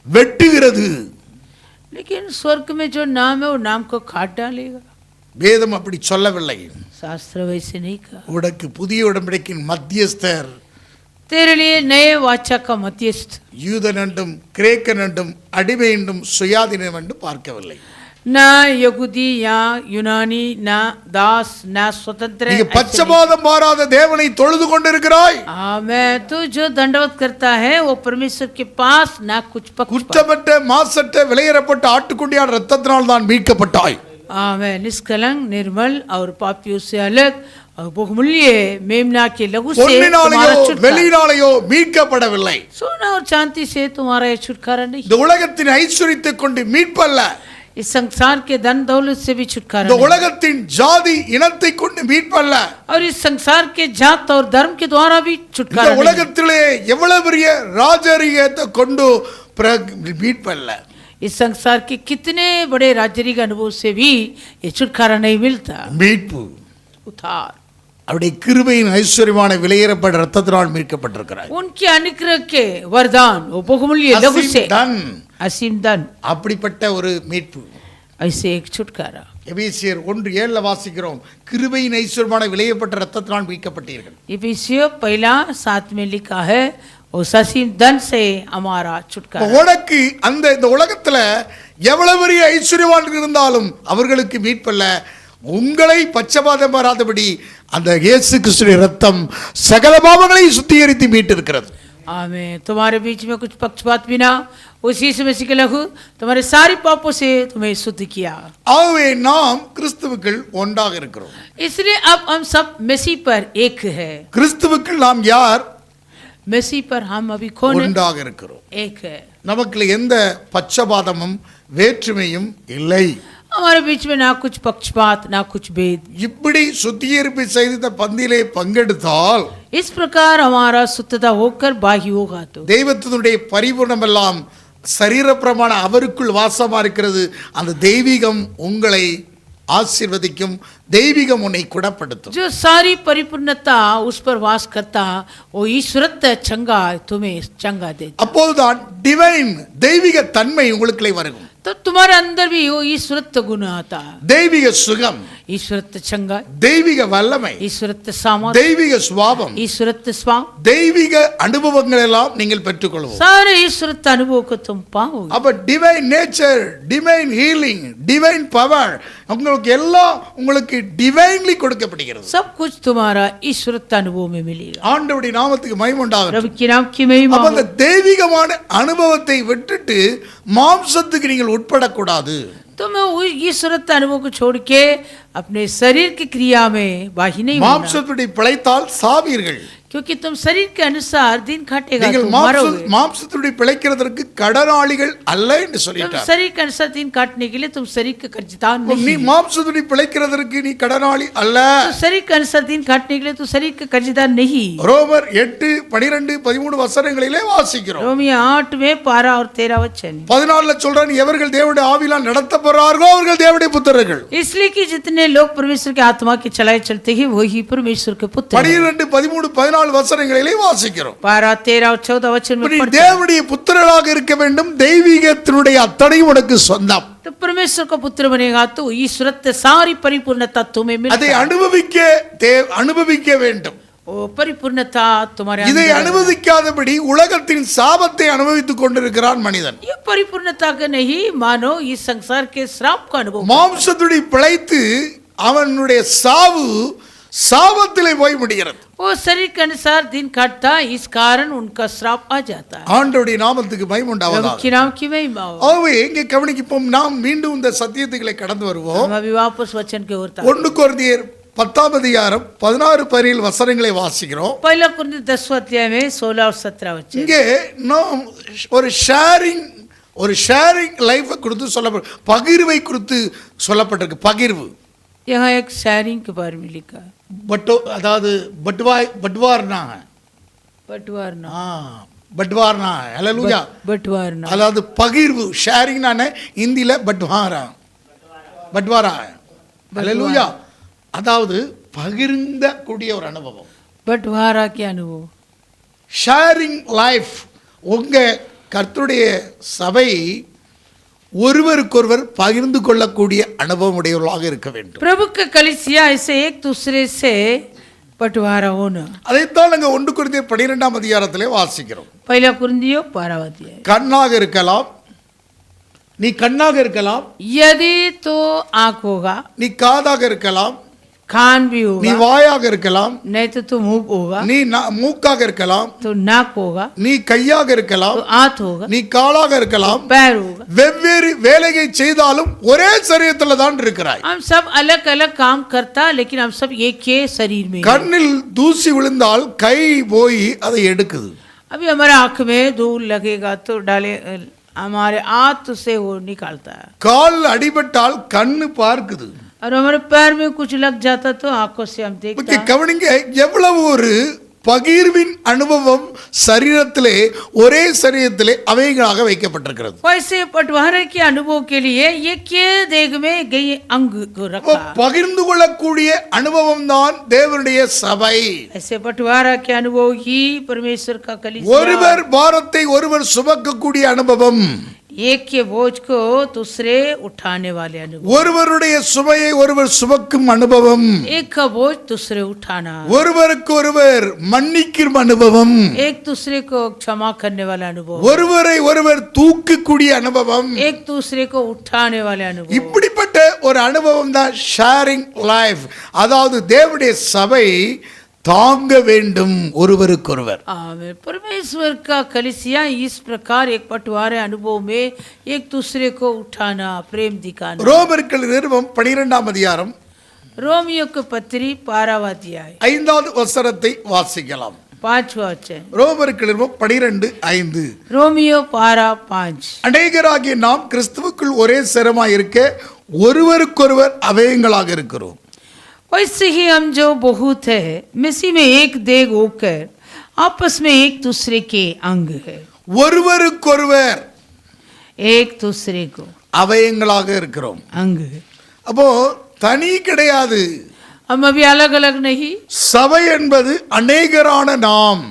வெட்டுகிறது. लेकिन स्वर्ग में जो नाम है वो नाम को काट डालेगा. வேதம் அப்படி சொல்லவில்லை. शास्त्र वैसे नहीं कहा. உனக்கு புதிய உடன்படிக்கையின் மத்தியஸ்தர் तेरे लिए नए वाचा का मध्यस्थ. யூதன் என்றும் கிரேக்கன் என்றும் அடிமை என்றும் சுயாதீனம் என்று பார்க்கவில்லை. ना यहूदी या यूनानी, ना दास, ना स्वतंत्र. நீ பச்சபாதம் மாறாத தேவனை தொழுது கொண்டிருக்கிறாய். मैं तो जो दंडवत करता है वो परमेश्वर के पास ना कुछ पक्ष. குற்றமற்ற மாசற்ற விலையேறப்பட்ட ஆட்டுக்குட்டியான ரத்தத்தினால் தான் மீட்கப்பட்டாய். मैं निष्कलंक, निर्मल और पापियों से अलग और बहुमूल्य मेमना के लहू से பொன்னினாலேயோ तुम्हारा छुटकारा. வெளியினாலேயோ மீட்கப்படவில்லை. सोना और चांदी से तुम्हारा ये छुटकारा नहीं. இந்த உலகத்தின் ஐஸ்வரியத்தை கொண்டு மீட்பல்ல. इस संसार के धन दौलत से भी छुटकारा இந்த नहीं. உலகத்தின் ஜாதி இனத்தை கொண்டு மீட்பல்ல. और इस संसार के जात और धर्म के द्वारा भी இந்த छुटकारा नहीं. உலகத்திலே எவ்வளவு பெரிய ராஜரீகத்தை கொண்டு மீட்பல்ல. इस संसार के कितने बड़े राजरीय अनुभव से भी ये छुटकारा नहीं मिलता. மீட்பு उद्धार அவருடைய கிருபையின் ஐஸ்வர்யமான விலையேறப்பட்ட ரத்தத்தினால் மீட்கப்பட்டிருக்கிறாய். उनके अनुग्रह के वरदान वो बहुमूल्य लहू से असीम धन. அப்படிப்பட்ட ஒரு மீட்பு. ऐसे एक छुटकारा. எபேசியர் 1:7 வாசிக்கிறோம், கிருபையின் ஐஸ்வர்யமான விலையேறப்பட்ட ரத்தத்தினால் மீட்கப்பட்டீர்கள். इफिसियों 1:7 में लिखा है उस असीम धन से हमारा छुटकारा. உனக்கு இந்த உலகத்துல எவ்வளவு பெரிய ஐஸ்வர்யவான் இருந்தாலும் அவர்களுக்கு மீட்பல்ல. உங்களை பச்சபாதம் வராதபடி அந்த இயேசு கிறிஸ்துவின் ரத்தம் சகல பாவங்களை சுத்திகரித்து மீட்டிருக்கிறது. आमीन. तुम्हारे बीच में कुछ पक्षपात बिना उस यीशु मसीह के लहू तुम्हारे सारे पापों से तुम्हें शुद्ध किया. ஆகவே நாம் கிறிஸ்துவுக்குள் ஒன்றாக இருக்கிறோம். इसलिए अब हम सब मसीह पर एक है. கிறிஸ்துவுக்குள் நாம் யார்? मसीह पर हम अभी कौन है? ஒன்றாக இருக்கிறோம். एक है. நமக்கு எந்த பச்சபாதமும் வேற்றுமையும் இல்லை. हमारे बीच में ना कुछ पक्षपात ना कुछ भेद. இப்படி சுத்திகரிப்பு செய்த பந்தியிலே பங்கெடுத்தால் इस प्रकार हमारा शुद्धता होकर बाही होगा तो தெய்வத்தினுடைய பரிபூர்ணம் எல்லாம் சரீரப்பிரமாண அவருக்குள் வாசமா இருக்கிறது. அந்த தெய்வீகம் உங்களை ஆசீர்வதிக்கும், தெய்வீகம் உன்னை குணப்படுத்தும். जो सारी परिपूर्णता उस पर वास करता, वो ईश्वरत्व चंगा तुम्हें चंगा दे. அப்போதுதான் டிவைன் தெய்வீக தன்மை உங்களுக்குள்ளே வரும். तो तुम्हारे अंदर भी वो ईश्वरत्व गुण आता, தெய்வீக சுகம், ईश्वरत्व चंगा, தெய்வீக வல்லமை, ईश्वरत्व सामर्थ, தெய்வீக சுபாவம், ईश्वरत्व स्वाम, தெய்வீக அனுபவங்கள் எல்லாம் நீங்கள் பெற்றுக்கொள்வோம். सारे ईश्वरत्व अनुभव को तुम पाओगे. அப்ப divine nature, divine healing, divine power உங்களுக்கு எல்லாம் உங்களுக்கு டிவைன்லி கொடுக்கப்படுகிறது. सब कुछ तुम्हारा ईश्वरत्व अनुभव में मिलेगा. ஆண்டவருடைய நாமத்துக்கு மகிமை உண்டாகட்டும். प्रभु के नाम की महिमा. அப்ப அந்த தெய்வீகமான அனுபவத்தை விட்டுட்டு மாம்சத்துக்கு நீங்கள் உட்படக்கூடாது. तुम ईश्वरत्व अनुभव को छोड़ के अपने शरीर की क्रिया में बाही नहीं होना, மாம்சப்படி பிழைத்தால் சாவீர்கள். क्योंकि तुम शरीर के अनुसार दिन काटेगा, நீங்கள் तुम मरोगे. மாம்சத்துடைய பிழைக்கிறதற்கு கடனாளிகள் அல்ல என்று तुम சொல்லிட்டார். शरीर के अनुसार दिन काटने के लिए तुम शरीर के कर्जदार நீ नहीं. மாம்சத்துடைய பிழைக்கிறதற்கு நீ கடனாளி அல்ல. तो शरीर के अनुसार दिन काटने के लिए तो शरीर के कर्जदार नहीं. ரோமர் 8, 12, 13 வசனங்களிலே வாசிக்கிறோம். रोमियो 8 में 12 और 13 वचन. 14 சொல்றான், எவர்கள் தேவனுடைய ஆவியால் நடத்தப்படுறார்களோ அவர்கள் தேவனுடைய புத்திரர்கள். इसलिए कि जितने लोग परमेश्वर के आत्मा के चलाए चलते हैं वही परमेश्वर के पुत्र हैं. 12, 13, 14 வசனங்களிலே வாசிக்கிறோம். 12, 13 और 14 वचन में நீ पढ़ते हैं. தேவனுடைய புத்திரராக இருக்க வேண்டும். தெய்வீகத்தினுடைய அத்தனையும் உனக்கு சொந்தம். तो परमेश्वर का पुत्र बनेगा तो ईश्वरत्व सारी परिपूर्णता तुम्हें அதை मिलेगा. அனுபவிக்க வேண்டும். ओ परिपूर्णता तुम्हारे இதை अंदर है. அனுமதிக்காதபடி உலகத்தின் சாபத்தை அனுபவித்துக் கொண்டிருக்கிறான் மனிதன். ये परिपूर्णता का नहीं मानो इस संसार के श्राप का अनुभव. மாம்சத்துடைய பிழைத்து அவனுடைய சாவு சாபத்திலே போய் முடிகிறது. वो शरीर के अनुसार दिन काटता, इस कारण उनका श्राप आ जाता है. ஆண்டவருடைய நாமத்துக்கு மகிமை உண்டாவதாக. प्रभु के नाम की महिमा हो. ஆகவே இங்கே கவனிப்போம். நாம் மீண்டும் இந்த சத்தியத்துக்களை கடந்து வருவோம். हम अभी वापस वचन के ओर 1 கொரிந்தியர் 10 அதிகாரம் 16, 17 வசனங்களை வாசிக்கிறோம். पहला कुरिन्थियों 10 अध्याय में 16 और 17 वचन. இங்கே நாம் ஒரு ஷேரிங் லைஃப் குறித்து சொல்லப்பட்டு பகிர்வை குறித்து சொல்லப்பட்டிருக்கு. பகிர்வு. यहाँ एक शेयरिंग के बारे में लिखा है. அதாவது பட்வார்னா बंटवारना. பட்வார்னா ஹalleluya. बंटवारना அதாவது பகிர்வு. ஷேரிங்னா ஹிந்தில பட்வாரா ஹalleluya. அதாவது பகிர்ந்த கூடிய ஒரு அனுபவம். बंटवारा के अनुभव. Sharing life. உங்க கர்த்தருடைய சபை ஒருவருக்கொருவர் பகிர்ந்து கொள்ளக்கூடிய அனுபவம் உடையவர்களாக இருக்க வேண்டும். प्रभु का कलीसिया ऐसे एक दूसरे से बंटवारा होना. அதைத்தான் நாங்கள் 1 கொரிந்தியர் 12 அதிகாரத்திலே வாசிக்கிறோம். पहला कुरिन्थियों 12 अध्याय. கண்ணாக இருக்கலாம், நீ கண்ணாக இருக்கலாம். यदि तो आँख होगा, நீ காதாக இருக்கலாம், कान भी நீ होगा, வாயாக இருக்கலாம், नहीं तो मुंह होगा, நீ மூக்காக இருக்கலாம், तो नाक होगा, நீ கையாக இருக்கலாம், तो हाथ होगा, நீ காலாக இருக்கலாம். पैर होगा. வெவ்வேறு வேலையை செய்தாலும் ஒரே சரீரத்தில் தான் இருக்கிறாய். हम सब अलग अलग काम करता, लेकिन हम सब एक ही शरीर में. கண்ணில் தூசி விழுந்தால் கை போய் அதை எடுக்குது. अभी हमारे आँख में धूल लगेगा तो डाले हमारे हाथ से वो निकालता है. கால் அடிபட்டால் கண்ணு பார்க்குது. और हमारे पैर में कुछ लग जाता तो आंखों से हम देखते ஓகே, हैं. கவனிங்க. எவ்வளவு ஒரு பகிர்வின் அனுபவம் சரீரத்திலே ஒரே சரீரத்திலே அவைகளாக வைக்கப்பட்டிருக்கிறது. वैसे बंटवारे के अनुभव के लिए ये के देह में गई अंग को रखा. பகிர்ந்து கொள்ளக்கூடிய அனுபவம் தான் தேவனுடைய சபை. ऐसे बंटवारा के अनुभव ही परमेश्वर का कलीसिया. ஒருவர் பாரத்தை ஒருவர் சுமக்கக்கூடிய அனுபவம். एक के बोझ को दूसरे उठाने वाले अनुभव. ஒருவருடைய சுமையை ஒருவர் சுமக்கும் அனுபவம். एक का बोझ दूसरे उठाना. ஒருவருக்கு ஒருவர் மன்னிக்கும் அனுபவம். एक दूसरे को क्षमा करने वाला अनुभव. ஒருவரை ஒருவர் தூக்கக்கூடிய அனுபவம். एक दूसरे को उठाने वाले अनुभव. இப்படிப்பட்ட ஒரு அனுபவம் தான் ஷேரிங் லைஃப். அதாவது தேவனுடைய சபை தாங்க வேண்டும் ஒருவருக்கொருவர். आमीन. परमेश्वर का कलीसिया इस प्रकार एक बंटवारे अनुभव में एक दूसरे को उठाना, प्रेम दिखाना. ரோமர்கள் நிருபம் 12 அதிகாரம் रोमियो के पत्री 12 अध्याय 5வது வசனத்தை வாசிக்கலாம். 5 वचन. ரோமர்கள் நிருபம் 12:5. रोमियो 12:5. அநேகராகிய நாம் கிறிஸ்துவுக்குள் ஒரே சரமாய் இருக்க ஒருவருக்கொருவர் அவயங்களாக இருக்கிறோம். वैसे ही हम जो बहुत है मसीह में एक देह होकर आपस में एक दूसरे के अंग है. ஒருவருக்கொருவர் एक दूसरे को அவயங்களாக இருக்கிறோம். अंग है. அப்போ தனி கிடையாது. हम अभी अलग अलग नहीं. சபை என்பது அநேகரான நாம்.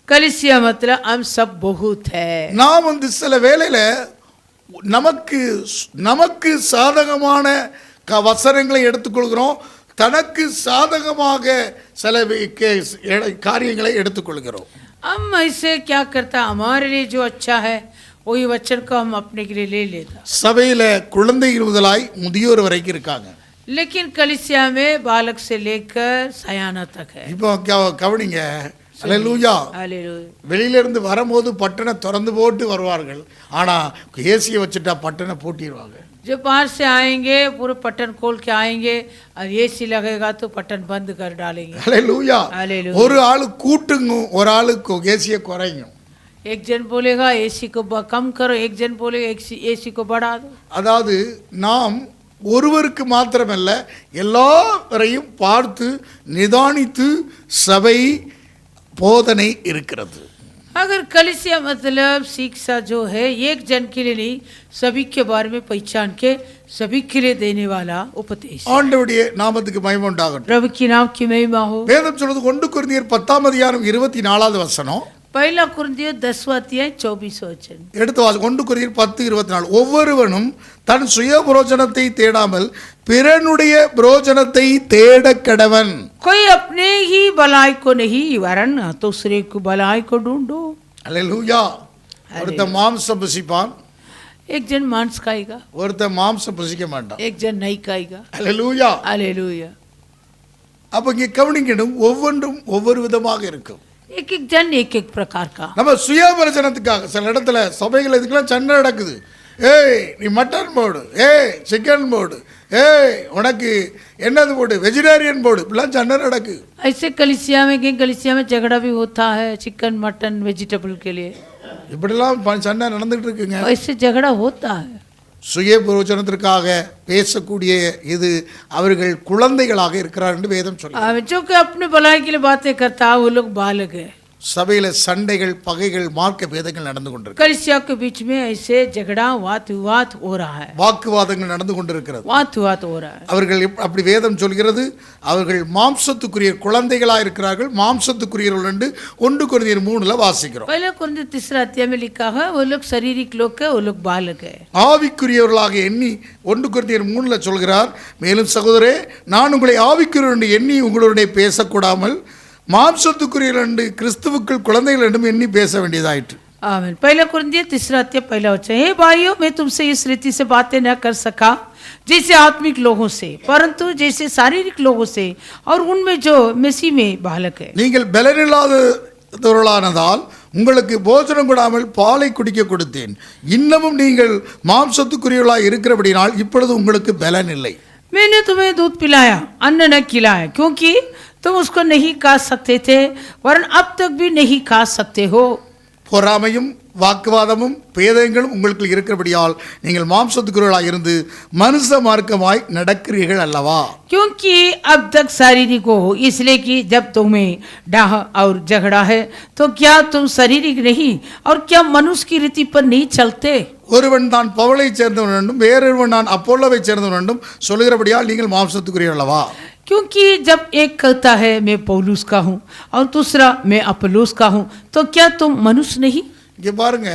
कलीसिया मतलब हम सब बहुत है. நாம் சில வேளையில நமக்கு சாதகமான வசனங்களை எடுத்துக்கொள்கிறோம், தனக்கு சாதகமாக சில காரியங்களை எடுத்துக்கொள்கிறோம். हम ऐसे क्या करता, हमारे लिए जो अच्छा है वही वचन को हम अपने के लिए ले लेता. சபையில குழந்தைகள் முதலாய் முதியோர் வரைக்கும் இருக்காங்க. लेकिन कलीसिया में बालक से लेकर सयाना तक है. இப்போ கவனிங்க. அல்லேலூயா. हालेलुया. வெளியில இருந்து வரும்போது பட்டனை திறந்து போட்டு வருவார்கள், ஆனா ஏசியை வச்சுட்டா பட்டனை பூட்டிடுவாங்க. जो बाहर से आएंगे पूरे पट्टन खोल के आएंगे और एसी लगेगा तो पट्टन बंद कर डालेंगे. அல்லேலூயா. हालेलुया. ஒரு ஆளு கூட்டுங்கும், ஒரு ஆளுக்கு ஏசியை குறையும். एक जन बोलेगा एसी को कम करो, एक जन बोलेगा एसी को बढ़ा दो. அதாவது நாம் ஒருவருக்கு மாத்திரமல்ல எல்லாரையும் பார்த்து நிதானித்து சபை போதனை இருக்கிறது. अगर कलीसिया मतलब शिक्षा जो है एक जन के लिए नहीं, सभी के बारे में पहचान के सभी के लिए देने वाला उपदेश. ஆண்டவருடைய நாமத்துக்கு மகிமை உண்டாகட்டும். प्रभु की नाम की महिमा हो. வேதம் சொல்றது 1 கொரிந்தியர் 10:24 வசனம். पहला कुरिन्थियों 10:24 वचन. எடுத்து 1 கொரிந்தியர் 10:24. ஒவ்வொருவனும் தன் சுய புரோஜனத்தை தேடாமல் பிறனுடைய புரோஜனத்தை தேட கடவன். कोई अपने ही भलाई को नहीं वरन दूसरे को भलाई को ढूंढो. அல்லேலூயா. ஒருத்தன் மாம்சம் புசிப்பான், एक जन मांस खाएगा, ஒருத்தன் மாம்சம் புசிக்க மாட்டான். एक जन नहीं खाएगा. அல்லேலூயா. हालेलुया. அப்ப இங்க கவனிக்கணும், ஒவ்வொன்றும் ஒவ்வொரு விதமாக இருக்கும். एक एक जन एक एक प्रकार का. நம்ம சுயபரிசனத்துக்காக சில இடத்துல சபைகள் இதுக்கெல்லாம் சண்டை நடக்குது. ஏய் நீ மட்டன் போடு, ஏய் சிக்கன் போடு, ஏய் உனக்கு என்னது போடு, வெஜிடேரியன் போடு, இப்படிலாம் சண்டை நடக்கு. ऐसे कलीसिया में झगड़ा भी होता है चिकन मटन वेजिटेबल के लिए. இப்படிலாம் சண்டை நடந்துட்டு இருக்குங்க. ऐसे झगड़ा होता है. சுய பிரயோஜனத்திற்காக பேசக்கூடிய இது அவர்கள் குழந்தைகளாக இருக்கிறார் என்று வேதம் சொல்லுது. जो कि अपने भलाई के लिए बातें करता है वो लोग बालक है. சபையில சண்டைகள், பகைகள், மார்க்க பேதங்கள் நடந்து கொண்டிருக்கு. कलीसिया के बीच में ऐसे झगड़ा वाद विवाद हो रहा है. வாக்குவாதங்கள் நடந்து கொண்டிருக்கிறது. वाद विवाद हो रहा है. அவர்கள் அப்படி வேதம் சொல்கிறது, அவர்கள் மாம்சத்துக்குரிய குழந்தைகளாக இருக்கிறார்கள். மாம்சத்துக்குரியவர்கள் என்று 1 கொரிந்தியர் 3 வாசிக்கிறோம். पहले कुरिन्थियों 3 अध्याय में लिखा है वो लोग शारीरिक लोग है, वो लोग बालक है. ஆவிக்குரியவர்களாக எண்ணி 1 கொரிந்தியர் 3 சொல்கிறார், மேலும் சகோதரே நான் உங்களை ஆவிக்குரியவர் என்று எண்ணி உங்களுடைய பேசக்கூடாமல் மாம்சத்துக்குரியவர்கள் என்று கிறிஸ்துவுக்குள் குழந்தைகள் என்றும் எண்ணி பேச வேண்டியதாயிற்று. आमीन. पहला कुरिन्थियों 3 अध्याय पहला वचन. हे भाइयों मैं तुमसे इस रीति से बातें न कर सका जैसे आत्मिक लोगों से, परंतु जैसे शारीरिक लोगों से, और उनमें जो मसीह में बालक है. நீங்கள் பலனில்லாதவர்களானதால் உங்களுக்கு போஜனம் கொடாமல் பாலை குடிக்க கொடுத்தேன். இன்னமும் நீங்கள் மாம்சத்துக்குரியவர்களாக இருக்கிறபடினால் இப்பொழுது உங்களுக்கு பலன் இல்லை. मैंने तुम्हें दूध पिलाया, अन्न न खिलाया, क्योंकि तुम उसको नहीं खा सकते थे वरन अब तक भी नहीं खा सकते हो. பொறாமையும் வாக்குவாதமும் பேதங்களும் உங்களுக்கு இருக்கிறபடியால் நீங்கள் மாம்சத்துக்குரியவர்களாக இருந்து மனுஷ மார்க்கமாய் நடக்கிறீர்கள் அல்லவா. क्योंकि अब तक शारीरिक हो इसलिए कि जब तुम्हें डाह और झगड़ा है तो क्या तुम शारीरिक नहीं और क्या मनुष्य की रीति पर नहीं चलते. ஒருவன் தான் பவுலை சேர்ந்தவன் என்றும் வேறொருவன் நான் அப்போலோவை சேர்ந்தவன் என்றும் சொல்லுகிறபடியால் நீங்கள் மாம்சத்துக்குரியவர்கள் அல்லவா. क्योंकि जब एक कहता है मैं पौलुस का हूँ और दूसरा मैं अपोलोस का हूँ तो क्या तुम मनुष्य नहीं. இங்க பாருங்க,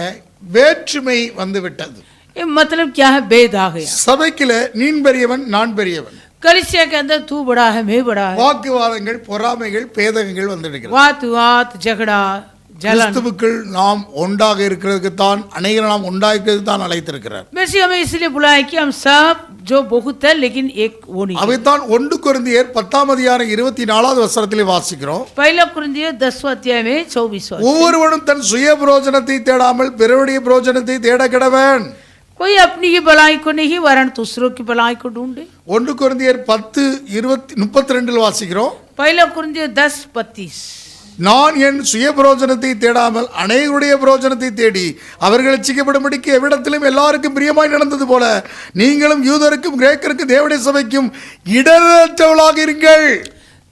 வேற்றுமை வந்து விட்டது. ये मतलब क्या है, भेद आ गया. சபைக்குல நீ பெரியவன் நான் பெரியவன், कलीसिया के अंदर तू बड़ा है मैं बड़ा है, வாக்குவாதங்கள், பொறாமைகள், பேதகங்கள் வந்துடுகிறது. वाद विवाद झगड़ा जलन. கிறிஸ்துவுக்குள் நாம் ஒன்றாக இருக்கிறதுக்கு தான் அநேகர் நாம் ஒன்றாக தான் அழைத்திருக்கிறார். वैसे हमें इसलिए बुलाया कि हम सब जो बहुत है लेकिन एक वो नहीं. அவைத்தான் 1 கொரிந்தியர் 10:24 வாசிக்கிறோம். पहला कुरिन्थियों 10 अध्याय में 24. ஒவ்வொருவனும் தன் சுய புரோஜனத்தை தேடாமல் பிறருடைய புரோஜனத்தை தேட கடவன். कोई अपनी ही भलाई को नहीं वरन दूसरों की भलाई को ढूंढे. 1 கொரிந்தியர் 10:32 வாசிக்கிறோம். पहला कुरिन्थियों 10:32. நான் என் சுய புரோஜனத்தை தேடாமல் அநேகருடைய புரோஜனத்தை தேடி அவர்கள் ரட்சிக்கப்படும்படிக்கு எவ்விடத்திலும் எல்லாருக்கும் பிரியமாய் நடந்தது போல நீங்களும் யூதருக்கும் கிரேக்கருக்கும் தேவனுடைய சபைக்கும் இடரற்றவர்களாக இருங்கள்.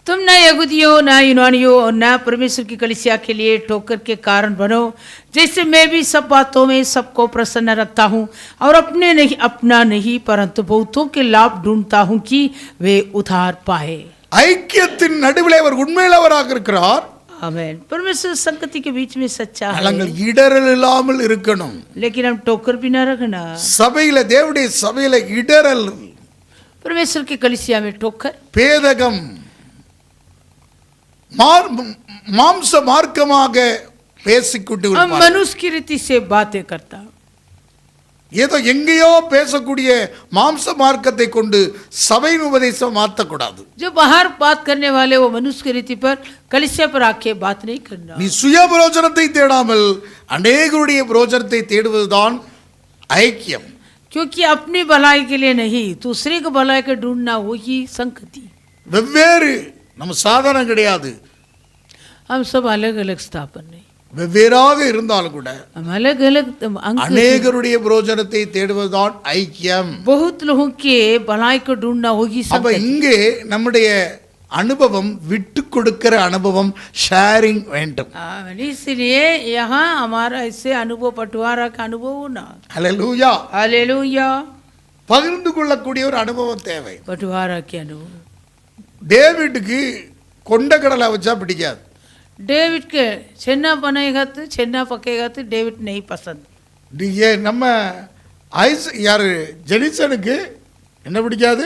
तुम न यहूदियों न यूनानियों और न परमेश्वर की कलीसिया के लिए ठोकर के कारण बनो, जैसे मैं भी सब बातों में सबको प्रसन्न रखता हूँ और अपना नहीं परंतु बहुतों के लाभ ढूंढता हूँ कि वे उधार पाए। ஐக்கியத்தின் நடுவிலே அவர் உண்மையுள்ளவராக இருக்கிறார். आमेन। परमेश्वर संगति के बीच में सच्चा है, நாங்கள் இடரல் இல்லாமல் இருக்கணும். लेकिन हम ठोकर भी न रखना। சபையில தேவனுடைய சபையில இடரல், परमेश्वर की कलीसिया में ठोकर, பேதகம், மாம்ச மார்க்கமாக பேசிக்கொண்டு हम मनुष्य की रीति से बातें करता, ஏதோ எங்கேயோ பேசக்கூடிய மாம்ச மார்க்கத்தை கொண்டு சபையின் உபதேசம் மாற்றக்கூடாது. जो बाहर बात करने वाले वो मनुष्य की रीति पर कलीसिया पर आके बात नहीं करना। நீ சுய பிரயோஜனத்தை தேடாமல் அநேகருடைய பிரயோஜனத்தை தேடுவதுதான் ஐக்கியம். क्योंकि अपनी भलाई के लिए नहीं, दूसरे को भलाई के ढूंढना वही संगति। வெவ்வேறு நம்ம சாதாரணம் கிடையாது. हम सब अलग अलग स्थापन नहीं, வெவ்வேறாக இருந்தாலும் கூட हम अलग अलग அநேகருடைய பிரயோஜனத்தை தேடுவதுதான் ஐக்கியம். बहुत लोगों के भलाई को ढूंढना होगी அப்ப संगति। இங்கே நம்முடைய அனுபவம் விட்டு கொடுக்கிற அனுபவம், ஷேரிங் வேண்டும். इसलिए यहाँ हमारा ऐसे अनुभव बंटवारा का अनुभव होना। ஹல்லேலூயா. हालेलुया। பகிர்ந்து கொள்ளக்கூடிய ஒரு அனுபவம் தேவை. बंटवारा के अनुभव। டேவிட்டுக்கு கொண்ட கடலை வச்சா பிடிக்காது. डेविड के छेना बनेगा तो छेना पकेगा तो डेविड नहीं पसंद। நம்ம யாரு ஜெனிசனுக்கு என்ன பிடிக்காது?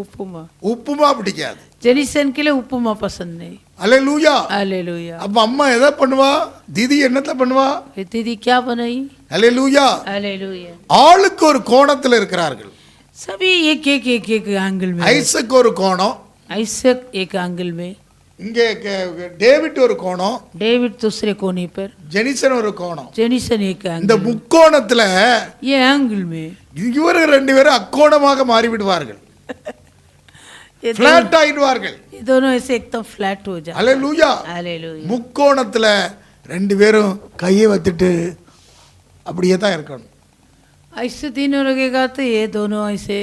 उपमा। உப்புமா பிடிக்காது. जेनिसन के लिए उपमा पसंद नहीं। ஹல்லேலூயா. हालेलुया। அப்ப அம்மா எதை பண்ணுவா? தீதி என்னத்தை பண்ணுவா? दीदी क्या बनाई? ஹல்லேலூயா. हालेलुया। ஆளுக்கு ஒரு கோணத்தில் இருக்கிறார்கள். सभी एक एक एक एक एंगल में। ஐசக் ஒரு கோணம், आइसक एक एंगल में, இங்கே டேவிட் ஒரு கோணம், डेविड दूसरे कोने पर, ஜெனிசன் ஒரு கோணம். जेनिसन एक இந்த एंगल। முக்கோணத்துல ये एंगल में இவர்கள் ரெண்டு பேரும் அக்கோணமாக மாறிவிடுவார்கள், ये பிளாட் ஆயிடுவார்கள். दोनों ऐसे एकदम फ्लैट हो जाए। ஹல்லேலூயா. हालेलुया। முக்கோணத்துல ரெண்டு பேரும் கையை வச்சுட்டு அப்படியே தான் இருக்கணும். ऐसे दिनों लगेगा तो ये दोनों ऐसे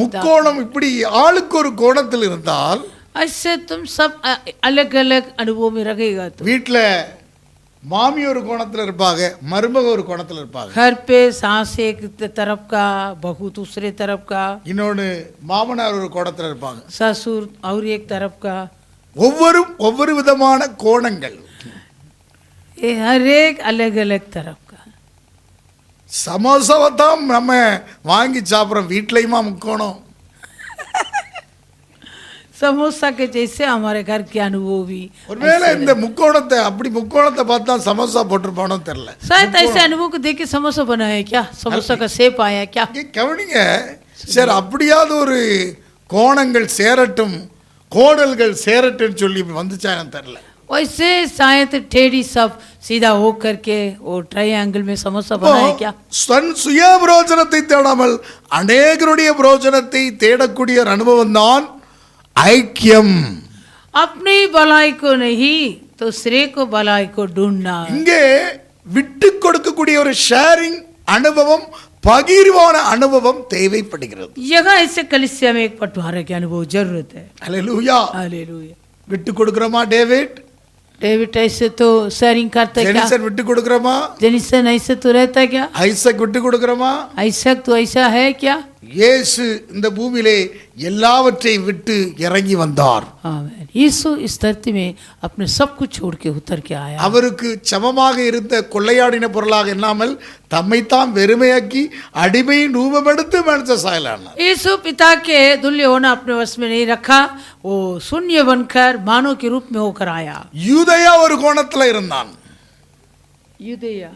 முக்கோணம் இப்படி ஆளுக்கு ஒரு கோணத்தில் இருந்தால் ऐसे तुम सब अलग अलग अनुभव में रहेगा तो வீட்டில் மாமி ஒரு கோணத்தில் இருப்பாங்க, மருமக ஒரு கோணத்தில் இருப்பாங்க, घर पे सास एक तरफ का, बहू दूसरे तरफ का, இன்னொன்று மாமனார் ஒரு கோணத்தில் இருப்பாங்க. ससुर और एक तरफ का, ஒவ்வொரு விதமான கோணங்கள். ये हर एक अलग अलग तरफ का। சமோசாவை தான் நம்ம வாங்கி சாப்பிட்றோம், வீட்லையுமா முக்கோணம்? समोसा के जैसे हमारे घर के अनुभव भी ஒருவேளை இந்த முக்கோணத்தை பார்த்தா சமோசா போட்டிருப்பானோ தெரியல. शायद ऐसे अनुभव को देख के समोसा बनाया क्या, समोसा का शेप आया क्या। இங்கே கவனிங்க, சரி அப்படியாவது ஒரு கோணங்கள் சேரட்டும், கோடல்கள் சேரட்டும் சொல்லி வந்துச்சா எனக்கு தெரியல. वैसे शायद टेढ़ी सब सीधा हो करके वो ट्रायंगल में समोसा बनाया क्या। சுய பிரயோஜனத்தை தேடாமல் அநேகருடைய பிரயோஜனத்தை தேடக்கூடிய ஒரு அனுபவம் தான் ஐக்கியம். अपनी भलाई को नहीं दूसरे को भलाई को ढूंढना। இங்கே விட்டு கொடுக்கக்கூடிய ஒரு ஷேரிங் அனுபவம், பகிர்வான அனுபவம் தேவைப்படுகிறது. यहाँ ऐसे कलीसिया में एक बंटवारे के अनुभव जरूरत है। ஹல்லேலூயா. हालेलुया। விட்டு கொடுக்கிறோமா? डेविड ऐसे तो शेयरिंग करता क्या? ஜெனிசன் விட்டு கொடுக்கிறோமா? जेनिसन ऐसे तो रहता क्या? ஐசக் விட்டு கொடுக்கிறோமா? आइसक तो ऐसा है क्या? இயேசு இந்த பூமியிலே எல்லாவற்றையும் விட்டு இறங்கி வந்தார். आमीन। यीशु इस धरती में अपने सब कुछ छोड़ के उतर के आया। அவருக்கு சமமாக இருந்த கொள்ளையாடின பொருளாக இல்லாமல் தம்மைத்தான் வெறுமையாக்கி அடிமையின் ரூபமெடுத்து மனுஷ சாயலானார். यीशु पिता के तुल्य होना अपने वश में नहीं रखा, वो शून्य बनकर मानव के रूप में होकर आया। யூதயா ஒரு கோணத்துல இருந்தான். यूदया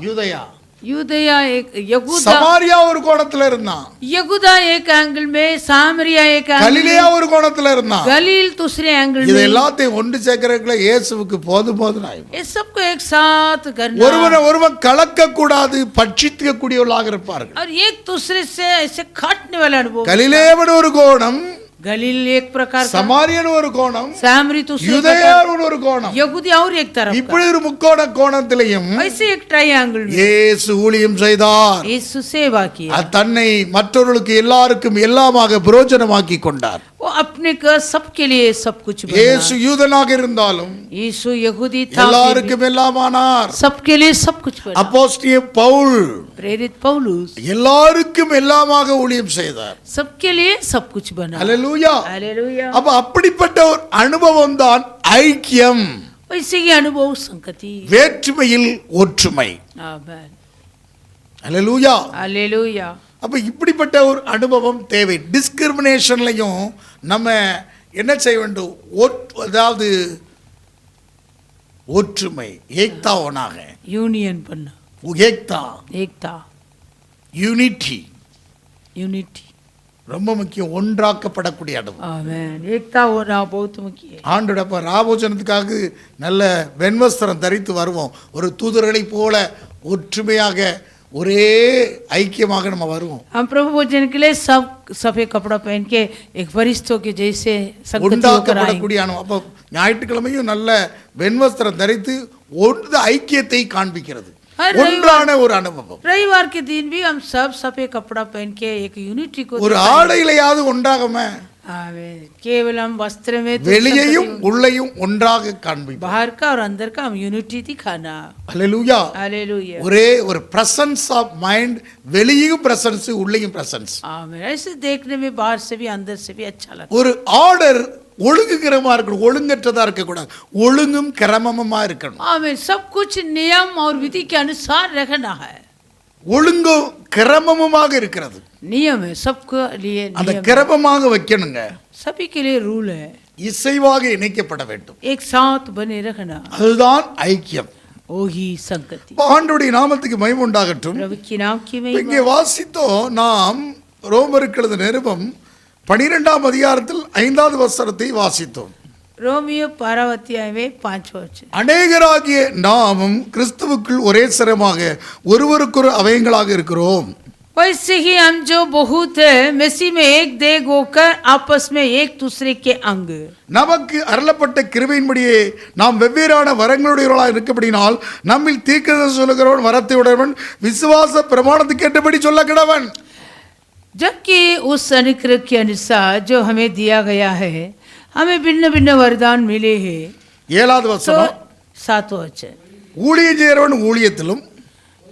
யூதயா. यूदया एक, यहूदा சமாரியா ஒரு கோணத்துல இருந்தான். यहूदा एक एंगल में, सामरिया एक एंगल கலிலேயா में, ஒரு கோணத்துல இருந்தான். गलील दूसरे एंगल இது में। எல்லாத்தையும் ஒன்று சேர்க்கிறதுக்குள்ள இயேசுவுக்கு போதும் ஆயிடும். ये सबको एक साथ करना ஒருவன் கலக்க கூடாது, பட்சிக்க கூடியவர்களாக இருப்பார்கள். और एक दूसरे से ऐसे काटने वाला अनुभव। கலிலேயன் ஒரு கோணம், गलील एक प्रकार का, சமாரியன் ஒரு கோணம், सामरी दूसरे யூதயா प्रकार, ஒரு கோணம். यहूदी और एक तरफ இப்படி ஒரு முக்கோண கோணத்திலையும் का। ऐसे एक ट्रायंगल में இயேசு ஊழியம் செய்தார். यीशु सेवा किया। தன்னை மற்றவர்களுக்கு எல்லாருக்கும் எல்லாமாக பிரயோஜனமாக்கி கொண்டார். वो अपने का सबके लिए सब कुछ बना। இயேசு யூதனாக இருந்தாலும் यीशु यहूदी था, எல்லாருக்கும் எல்லாமானார். सबके लिए सब कुछ बना। அப்போஸ்தலனாகிய பவுல் प्रेरित पौलुस எல்லாருக்கும் எல்லாமாக ஊழியம் செய்தார். सबके लिए सब कुछ बना। அல்லேலூயா. हालेलुया। அப்ப அப்படிப்பட்ட ஒரு அனுபவம் தான் ஐக்கியம். वैसे ही अनुभव संगति। வேற்றுமையில் ஒற்றுமை. आमेन। அல்லேலூயா. हालेलुया। அப்ப இப்படிப்பட்ட ஒரு அனுபவம் தேவை. டிஸ்கிரிமினேஷன்லையும் நம்ம என்ன செய்ய வேண்டும்? அதாவது ஒற்றுமை, ஏக்தா ஒன்னாக, यूनियन बनना, ஏக்தா, एकता, யூனிட்டி यूनिटी ரொம்ப முக்கியம். ஒன்றாக்கப்படக்கூடிய அனுபவம். आमेन। एकता होना बहुत मुख्य है। ஆண்டோட ராபோஜனத்துக்காக நல்ல வெண்வஸ்திரம் தரித்து வருவோம். ஒரு தூதர்களை போல ஒற்றுமையாக ஒரே ஐக்கியமாக நம்ம வருவோம். हम प्रभु भोजन के लिए सब सफेद कपड़ा पहन के एक फरिश्तों के जैसे संगति होकर आएंगे। உண்டாக்கப்படக்கூடிய அனுபவம். அப்போ ஞாயிற்றுக்கிழமையும் நல்ல வெண்வஸ்திரம் தரித்து ஒன்று ஐக்கியத்தை காண்பிக்கிறது. ஒன்றான ஒரு அனுபவம். रविवार के दिन भी हम सब सफेद कपड़ा पहन के एक यूनिटी को ஒரு ஆடையிலையாவது ஒன்றாகம आमेन। केवल हम वस्त्र में तो வெளியையும் உள்ளேயும் ஒன்றாக காண்பிப்போம். बाहर का और अंदर का हम यूनिटी दिखाना। அல்லேலூயா. हालेलुया। ஒரே ஒரு பிரசன்ஸ் ஆஃப் மைண்ட், வெளியும் பிரசன்ஸ் உள்ளேயும் பிரசன்ஸ். आमेन। ऐसे देखने में बाहर से भी अंदर से भी अच्छा लगता है। ஒரு ஆர்டர் ஒழுங்குகிறமா இருக்கணும், ஒழுங்கற்றதா இருக்கக்கூடாது. ஒழுங்கும் கிரமமா இருக்கணும். आमेन। सब कुछ नियम और विधि के अनुसार रखना है। ஒழுங்கும் கிரமமுமாக இருக்கிறது. नियम है सबके लिए, அந்த नियम है। கிரமமாக வைக்கணுங்க. सभी के लिए रूल है। இசைவாக இணைக்கப்பட வேண்டும். एक साथ बने रखना, அதுதான் ஐக்கியம். वही संगति। ஆண்டவருடைய நாமத்துக்கு மகிமை உண்டாகட்டும். प्रभु के नाम की இங்கே महिमा। வாசித்தோம் நாம் ரோமருக்கு எழுதின நிருபம் 12ஆம் அதிகாரத்தில் 5வது வசனத்தை வாசித்தோம். रोमियो 12 अध्याय में 5 वचन। அநேகராகிய நாமும் கிறிஸ்துவுக்குள் ஒரே சரமாக ஒருவருக்கொரு அவயங்களாக இருக்கிறோம். वैसे ही हम जो बहुत है मसीह में एक देह होकर आपस में एक दूसरे के अंग। நமக்கு அருளப்பட்ட கிருபையின்படியே நாம் வெவ்வேறான வரங்களுடையவர்களாக இருக்கப்படினால் நம்மில் தீர்க்கதரிசனம் சொல்லுகிறவன் வரத்தை உடையவன், விசுவாச பிரமாணத்துக்கு ஏற்றபடி சொல்ல கிடவன். जबकि उस अनुग्रह के अनुसार जो हमें दिया गया है हमें भिन्न भिन्न वरदान मिले हैं। 7வது तो வசனம், 7 वचन। ஊழியம் செய்கிறவன் ஊழியத்திலும்,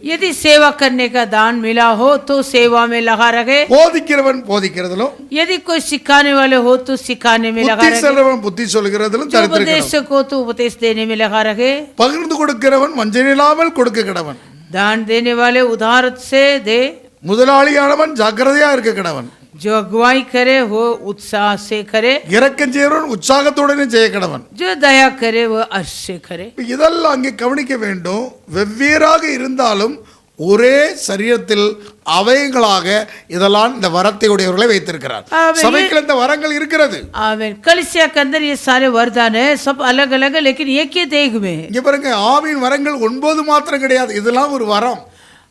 यदि सेवा करने का दान मिला हो तो सेवा में लगा रहे। போதிக்கிறவன் போதிக்கிறதிலும், यदि कोई सिखाने वाले हो तो सिखाने में लगा புத்தி रहे। சொல்றவன் புத்தி சொல்லுகிறதிலும் जो தரித்திருக்கிறவன், उपदेशक हो तो उपदेश देने में लगा रहे। பகிர்ந்து கொடுக்கிறவன் வஞ்சனையில்லாமல் கொடுக்க கிடவன், दान देने वाले उधार से दे। முதலாளியானவன் ஜாக்கிரதையா இருக்க கிடவன், जो अगुवाई करे वो उत्साह से करे। இரக்கம் செய்கிறவன் உற்சாகத்துடனே செய்ய கிடவன். जो दया करे वो अर्श से करे। இதெல்லாம் அங்கே கவனிக்க வேண்டும். வெவ்வேறாக இருந்தாலும் ஒரே சரீரத்தில் அவயங்களாக இதெல்லாம் இந்த வரத்தை உடையவர்களை வைத்திருக்கிறார். ஆமென். சபைக்குள்ள இந்த வரங்கள் இருக்கிறது. आमीन। कलीसिया के अंदर ये सारे वरदान है, सब अलग अलग है लेकिन एक ही देह में है। இங்க பாருங்க, ஆவியின் வரங்கள் 9 மாத்திரம் கிடையாது. இதெல்லாம் ஒரு வரம்.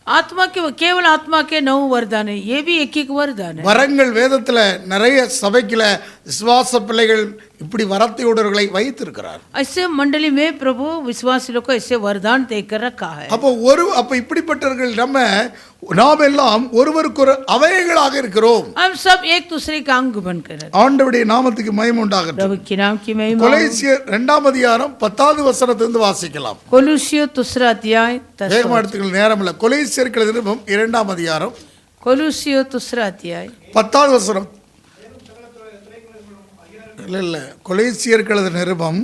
आत्मा के केवल आत्मा के 9 वरदान है, ये भी एक एक वरदान है। வரங்கள் வேதத்துல நிறைய சபைக்குள்ள விசுவாச பிள்ளைகள் இப்படி வரத்தை உடையவர்களை வைத்திருக்கிறார். ऐसे मंडली में प्रभु विश्वासी लोग को ऐसे वरदान देकर रखा है। அப்ப இப்படிப்பட்டவர்கள் நாம் எல்லாம் ஒருவருக்கொரு அவயங்களாக இருக்கிறோம். हम सब एक दूसरे का अंग बनकर है। ஆண்டவருடைய நாமத்துக்கு மகிமை உண்டாகட்டும். प्रभु के नाम की महिमा। கொலோசியர் 2ஆம் அதிகாரம் 10வது வசனத்திலிருந்து வாசிக்கலாம். कोलोसियो 2 अध्याय 10 வேகமா எடுத்துக்கொள்ள நேரம் இல்லை. கொலோசியருக்கு எழுதின நிருபம் 2ஆம் அதிகாரம் कोलोसियो 2 अध्याय 10வது வசனம். இல்ல கொலோசியருக்கு எழுதின நிருபம்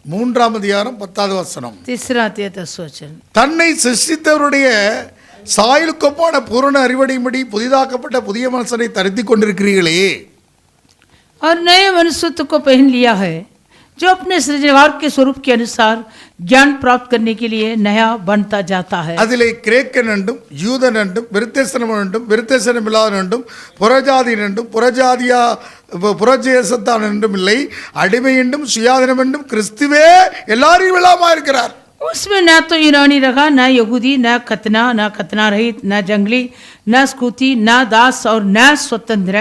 3ஆம் அதிகாரம் 10வது வசனம். 3 अध्याय 10 वचन। தன்னை சிருஷ்டித்தவருடைய சாயலுக்கொப்பான பூரண அறிவடையும்படி புதிதாக்கப்பட்ட புதிய மனுஷனை தரித்துக் கொண்டிருக்கிறீர்களே. और नए मनुष्यत्व को पहन लिया है जो अपने सृजनहार के स्वरूप के अनुसार ज्ञान प्राप्त करने के लिए नया बनता जाता है। அதிலே கிரேக்கன் என்றும் யூதன் என்றும் விருத்தேசனம் என்றும் விருத்தேசனம் இல்லாதவன் என்றும் புறஜாதியன் என்றும் புறஜேசத்தான் என்றும் இல்லை, அடிமை என்றும் சுயாதீனம் என்றும் கிறிஸ்துவே எல்லாரையும் இல்லாம இருக்கிறார். उसमें ना तो यूनानी रहा, ना यहूदी, ना खतना रहित, ना जंगली, ना स्कूती, ना दास और ना स्वतंत्र,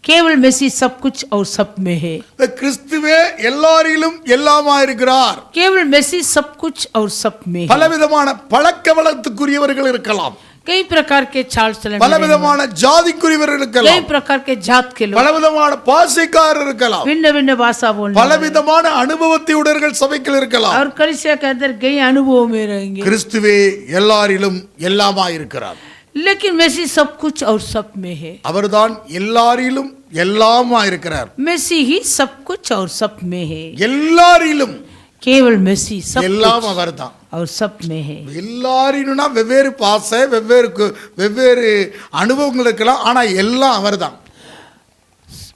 केवल मसीह सब कुछ और सब में है। கிறிஸ்துவே எல்லாரிலும் எல்லாமா இருக்கிறார். केवल मसीह सब कुछ और सब में है। பலவிதமான பழக்க வழக்கத்துக்குரியவர்கள் இருக்கலாம். कई प्रकार के चाल चलन में பலவிதமான ஜாதிக்குரியவர் रहेंगे। कई இருக்கலாம், प्रकार के जात के लोग, பலவிதமான பாஷைக்காரர் இருக்கலாம், भिन्न भिन्न भाषा बोलने वाले, பலவிதமான அனுபவத்தை உடையவர்கள் சபைக்குள் இருக்கலாம். और कलीसिया के अंदर कई अनुभवों में रहेंगे। கிறிஸ்துவே எல்லாரிலும் எல்லாமாய் இருக்கிறார். लेकिन मसीह सब कुछ और सब में है। அவர்தான் எல்லாரிலும் எல்லாமாய் இருக்கிறார். मसीह ही सब कुछ और सब में है। எல்லாரிலும் केवल मसीह सब எல்லாம் कुछ அவர்தான். और सब में है। எல்லாரினும்னா வெவ்வேறு பாசை, வெவ்வேறு அனுபவங்கள் இருக்கலாம், ஆனா எல்லாம் அவர்தான்.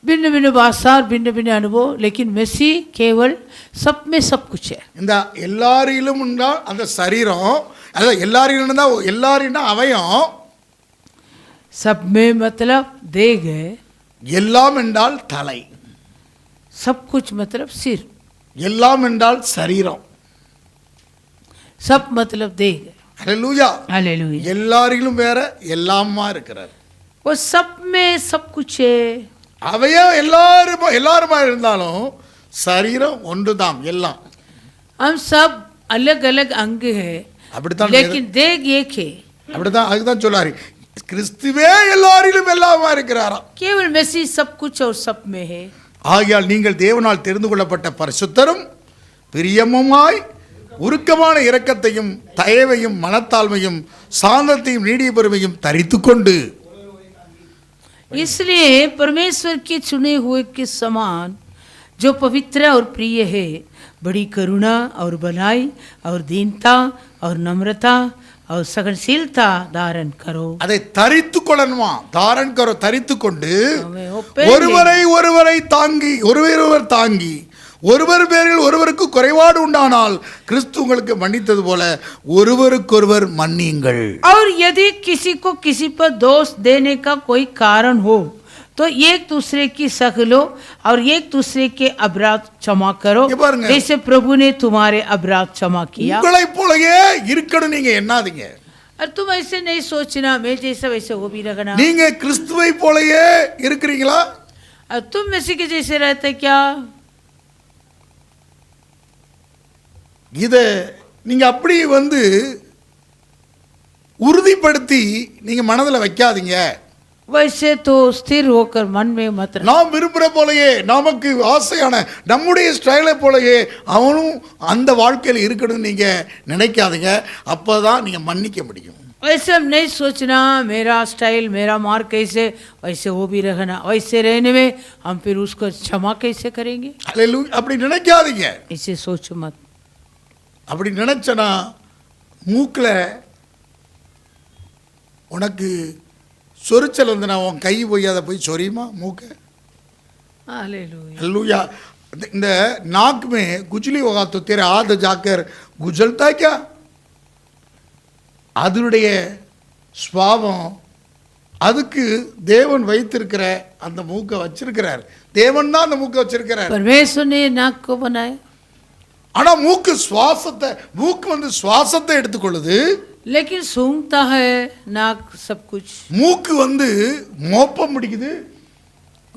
भिन्न भिन्न भाषा और भिन्न भिन्न अनुभव, लेकिन मसीह केवल सब में सब कुछ है। இந்த எல்லாரிலும் அந்த சரீரம், அதாவது எல்லாரினா அவயம், सब में मतलब देह है, எல்லாம் என்றால் தலை, सब कुछ मतलब सिर, எல்லாம் என்றால் சரீரம். सब मतलब देह है। ஹல்லேலூயா. हालेलुया। எல்லாரிலும் வேற எல்லாமா இருக்கிறார். वो सब में सब कुछ है। அவையே எல்லாருமா இருந்தாலும் சரீரம் ஒன்றுதான் எல்லாம். हम सब अलग अलग अंग है, அப்படித்தான் लेकिन देह एक है। அப்படித்தான் அதுதான் சொல்லாரு, கிறிஸ்துவே எல்லாரிலும் எல்லாமா இருக்கிறாராம். केवल मसीह सब कुछ और सब में है। ஆகையால் நீங்கள் தேவனால் தெரிந்து கொள்ளப்பட்ட பரிசுத்தரும் பிரியமுமாய் உருக்கமான இரக்கத்தையும் தயவையும் மனத்தாழ்மையும் சாந்தத்தையும் நீடிய பொறுமையும் தரித்துக்கொண்டு, इसलिए परमेश्वर के चुने हुए के समान जो पवित्र और प्रिय है, बड़ी करुणा और भलाई और दीनता और नम्रता और सहनशीलता धारण करो। அதை தரித்து கொள்ளணுமா, தாரன் கரோ, தரித்து கொண்டு हमें वो पहले- ஒருவரை தாங்கி ஒருவர் தாங்கி ஒருவர் பேரில் ஒருவருக்கு குறைபாடு உண்டானால் கிறிஸ்து உங்களுக்கு மன்னித்தது போல ஒருவருக்கொருவர் மன்னியுங்கள். और यदि किसी को किसी पर दोष देने का कोई कारण हो तो एक दूसरे की सह लो और एक दूसरे के अपराध क्षमा करो, ये பாருங்க. जैसे प्रभु ने तुम्हारे अपराध क्षमा किया। உங்களை போலயே இருக்கணும் நீங்க எண்ணாதீங்க. और तुम ऐसे नहीं सोचना मैं जैसा वैसे वो भी रखना। நீங்க கிறிஸ்துவை போலயே இருக்கிறீங்களா? और तुम मसीह के जैसे रहते क्या? இத நீங்க அப்படி உறுதிப்படுத்தி நீங்க மனதில் வைக்காதீங்க. वैसे तो स्थिर होकर मन में मत रखो। நாம் விரும்புகிற போலயே, நமக்கு ஆசையான நம்முடைய ஸ்டைலை போலயே அவனும் அந்த வாழ்க்கையில் இருக்கணும்னு நீங்க நினைக்காதீங்க. அப்பதான் நீங்க மன்னிக்க முடியும். वैसे हम नहीं सोचना मेरा स्टाइल मेरा मार्ग कैसे, वैसे वो भी रखना। वैसे रहने में हम फिर उसको क्षमा कैसे करेंगे? ஹல்லேலூயா. அப்படி நினைக்காதீங்க. इसे सोचो मत। அப்படி நினைச்சனா மூக்கில் உனக்கு சொரிச்சல் வந்துனா உன் கை போய் அதை போய் சொரியுமா மூக்க? हालेलुया। ஹல்லேலூயா. இந்த नाक में गुजली होगा तो तेरे हाथ जाकर गुजलता है क्या? அதனுடைய ஸ்வாவம், அதுக்கு தேவன் வைத்திருக்கிற அந்த மூக்கை வச்சிருக்கிறார். தேவன் தான் அந்த மூக்கை வச்சிருக்கிறார். परमेश्वर ने नाक को बनाया, ஆனா மூக்கு சுவாசத்தை எடுத்துக்கொள்ளுது. लेकिन सूंघता है नाक सब कुछ। மூக்கு மோப்பம் பிடிக்குது.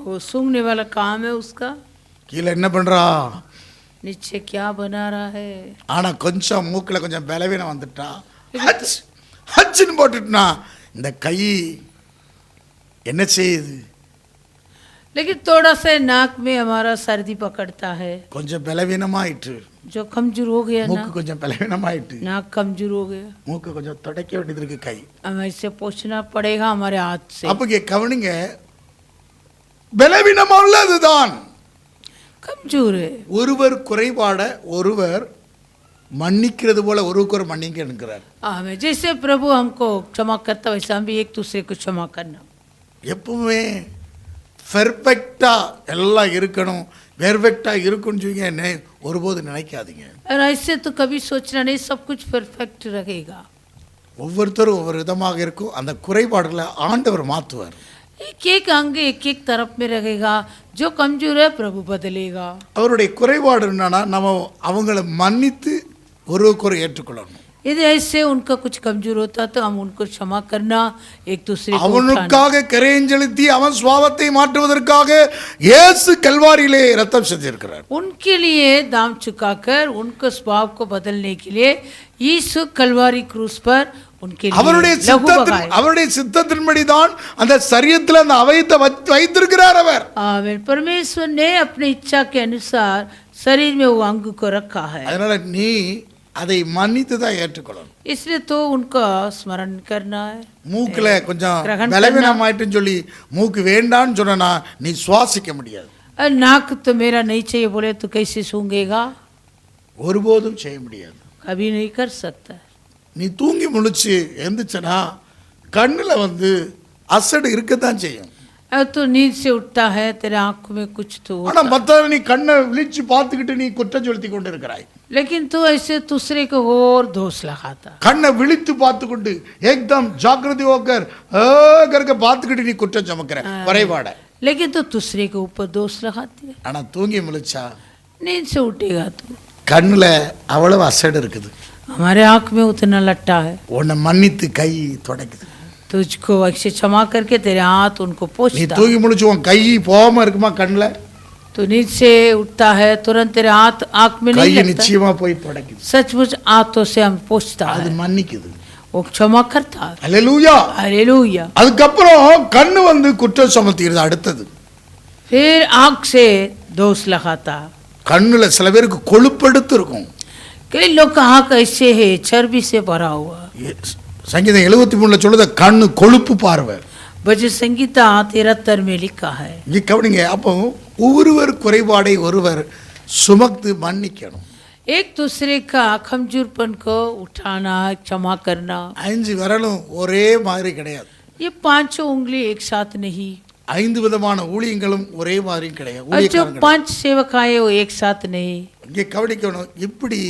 वो सूंघने वाला काम है उसका। கீழே என்ன பண்றா? नीचे क्या बना रहा है? ஆனா கொஞ்சம் மூக்குல கொஞ்சம் பலவீனம் வந்துட்டா ஹச்சுன்னு போட்டுட்டுனா இந்த கை என்ன செய்யுது? लेकिन थोड़ा सा नाक में हमारा सर्दी पकड़ता है, கொஞ்சம் பலவீனமாயிட்டு, जो कमजोर हो गया ना, மூக்கு கொஞ்சம் பலவீனமாயிட்டு, नाक कमजोर हो गया, மூக்கு கொஞ்சம் தொடக்க வேண்டியது இருக்கு. கை हमें इसे पोछना पड़ेगा हमारे हाथ से। அப்ப கவனிங்க, பலவீனமா உள்ளதுதான் कमजोर है। ஒருவர் குறைபாட ஒருவர் மன்னிக்கிறது போல ஒருவருக்கொரு மன்னிக்க என்கிறார். हमें जैसे प्रभु हमको क्षमा करता वैसे हम भी एक दूसरे को क्षमा करना। எப்பவுமே பெர்ஃபெக்டா எல்லாம் இருக்கணும், பெர்ஃபெக்டா இருக்குன்னு சொல்லி ஒருபோது நினைக்காதீங்க. और ऐसे तो कभी सोचना नहीं सब कुछ परफेक्ट रहेगा। ஒவ்வொருத்தரும் ஒவ்வொரு விதமாக இருக்கும். அந்த குறைபாடுகளை ஆண்டவர் மாற்றுவார். एक एक अंग एक एक तरफ में रहेगा, जो कमजोर है प्रभु बदलेगा। அவருடைய குறைபாடு என்னன்னா நம்ம அவங்கள மன்னித்து ஒருவருக்கொரு ஏற்றுக்கொள்ளணும். यदि ऐसे उनका कुछ कमजोर होता तो हम उनको क्षमा करना, एक दूसरे को उठाना। அவனுக்காக கரையன் செலுத்தி அவன் சுவாபத்தை மாற்றுவதற்காக இயேசு கல்வாரியிலே ரத்தம் சிந்தியிருக்கிறார். उनके लिए दाम चुकाकर उनको स्वभाव को बदलने के लिए यीशु कलवारी क्रूस पर उनके அவருடைய लिए लहू சித்தத்தின் बहाए। அவருடைய சித்தத்தின்படிதான் அந்த சரீரத்தில் அந்த அவயத்தை வைத்திருக்கிறார் அவர். आमीन। परमेश्वर ने अपनी इच्छा के अनुसार शरीर में वो अंग को रखा है, அதனால நீ அதை மன்னித்து தான் ஏற்றுக்கொள்ளணும். इसलिए तो उनका स्मरण करना है। மூக்குல கொஞ்சம் கிரகணம் பலவீனமாயிட்டுன்னு சொல்லி மூக்கு வேண்டான்னு சொன்னா நீ சுவாசிக்க முடியாது. नाक तो मेरा नहीं चाहिए बोले तो कैसे सूंघेगा? ஒருபோதும் செய்ய முடியாது. कभी नहीं कर सकता। நீ தூங்கி முழிச்சு எந்திரிச்சனா கண்ணுல அசடு இருக்கத்தான் செய்யும். अब तो नींद से उठता है तेरे आंख में कुछ तो ஆனா மத்த நீ கண்ணை விழிச்சு பார்த்துக்கிட்டு நீ குற்றம் சொல்லிக் கொண்டு இருக்கிறாய். लेकिन तू ऐसे दूसरे को और दोष लगाता। கண்ணை விழித்து பார்த்துக்கொண்டு एकदम जागृति होकर करके பார்த்துக்கிட்டு நீ குற்றம் சுமக்கிற குறைபாட. लेकिन तो दूसरे के ऊपर दोष लगाती है। ஆனா தூங்கி முழிச்சா नींद से उठेगा तू, கண்ணுல அவ்வளவு அசடு இருக்குது. हमारे आंख में उतना लट्टा है, உன்னை மன்னித்து கை தொடக்குது. तुझको ऐसे क्षमा करके तेरे हाथ उनको நீ पोंछता। தூங்கி முழிச்சு உன் கை போகாம இருக்குமா கண்ணுல? तो नींद से उठता है तुरंत तेरे हाथ आंख में கை नहीं लगता, நிச்சயமா போய் தொடக்குது. सचमुच हाथों से हम पोंछता அது है, மன்னிக்குது. वो क्षमा करता है। அல்லேலூயா. हालेलुया। அதுக்கப்புறம் கண்ணு குற்றம் சுமத்திடுது. அடுத்தது फिर आंख से दोष लगाता। கண்ணுல சில பேருக்கு கொழுப்பெடுத்து இருக்கும். कई लोग का आंख ऐसे है चर्बी से भरा हुआ। சங்கீதம் 73 சொல்லுத கண்ணு கொழுப்பு பார்வை. भजन संगीता 73 में लिखा है। இங்க கவனிங்க. அப்போ ஒருவர் குறைபாடை ஒருவர் சுமந்து மன்னிக்கணும். एक दूसरे का कमजोरपन को उठाना, क्षमा करना। 5 விரலும் ஒரே மாதிரி கிடையாது. ये पांचों उंगली एक साथ नहीं, 5 விதமான ஊழியங்களும் ஒரே மாதிரி கிடையாது. और जो 5 सेवकाएं वो एक साथ नहीं। இங்கே கவனிக்கணும். இப்படி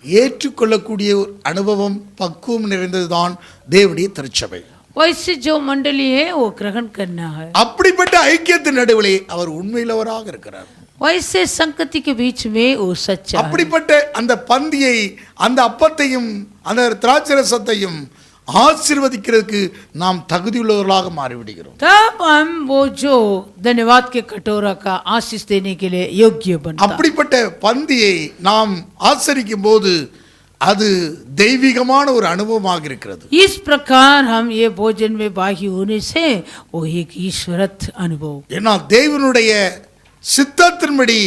ஏற்றுக்கொள்ளக்கூடிய ஒரு அனுபவம் பக்குவம் நிறைந்ததுதான் தேவனுடைய திருச்சபை. वैसे जो मंडली है वो ग्रहण करना है। அப்படிப்பட்ட ஐக்கியத்தின் நடுவிலே அவர் உண்மையிலவராக இருக்கிறார். वैसे संगति के बीच में वो सच्चा है। அப்படிப்பட்ட அந்த பந்தியை அந்த அப்பத்தையும் அந்த திராட்சரசத்தையும் ஆசீர்வதிக்கிறதுக்கு நாம் தகுதியுள்ளவர்களாக மாறிவிடுகிறோம். तब हम वो जो धन्यवाद के कटोरा का आशीष देने के लिए योग्य बनता। அப்படிப்பட்ட பந்தியை நாம் ஆசரிக்கும் போது அது தெய்வீகமான ஒரு அனுபவமாக இருக்கிறது. इस प्रकार हम ये भोजन में भागी होने से वो एक ईश्वरत अनुभव। ஏன்னா தேவனுடைய சித்தத்தின்படி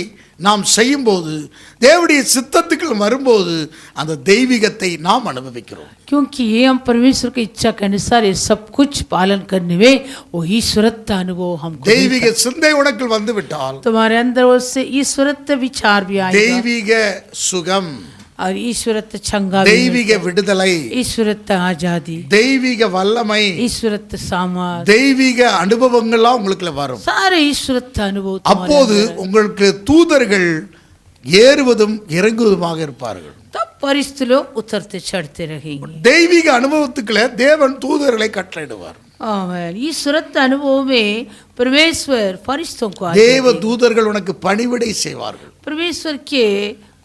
நாம் செய்யும்போது தேவனுடைய சித்தத்துக்குள் வரும்போது அந்த தெய்வீகத்தை நாம் அனுபவிக்கிறோம். क्योंकि ये हम परमेश्वर की इच्छा के अनुसार ये सब कुछ पालन करने में वो ईश्वरत्व अनुभव हमको தெய்வீக சிந்தை உனக்குள் வந்து விட்டால் तुम्हारे अंदर उससे ईश्वरत्व विचार भी आएगा, தெய்வீக சுகம், और ईश्वरत्व छंगा भी தெய்வீக मिलता है, விடுதலை, ईश्वरत्व आजादी, தெய்வீக வல்லமை, ईश्वरत्व सामर्थ, தெய்வீக அனுபவங்கள்லாம் உங்களுக்கு வரும். सारे ईश्वरत्व अनुभव तुम्हारे அப்போது अंदर है। உங்களுக்கு தூதர்கள் ஏறுவதும் இறங்குவதுமாக இருப்பார்கள். तब परिस्थ लोग उतरते चढ़ते रहेंगे। தெய்வீக அனுபவத்துக்குள்ள தேவன் தூதர்களை கட்டளையிடுவார். आमीन। ईश्वरत्व अनुभव में परमेश्वर फरिश्तों को தேவ தூதர்கள் உனக்கு பணிவிடை செய்வார்கள். परमेश्वर के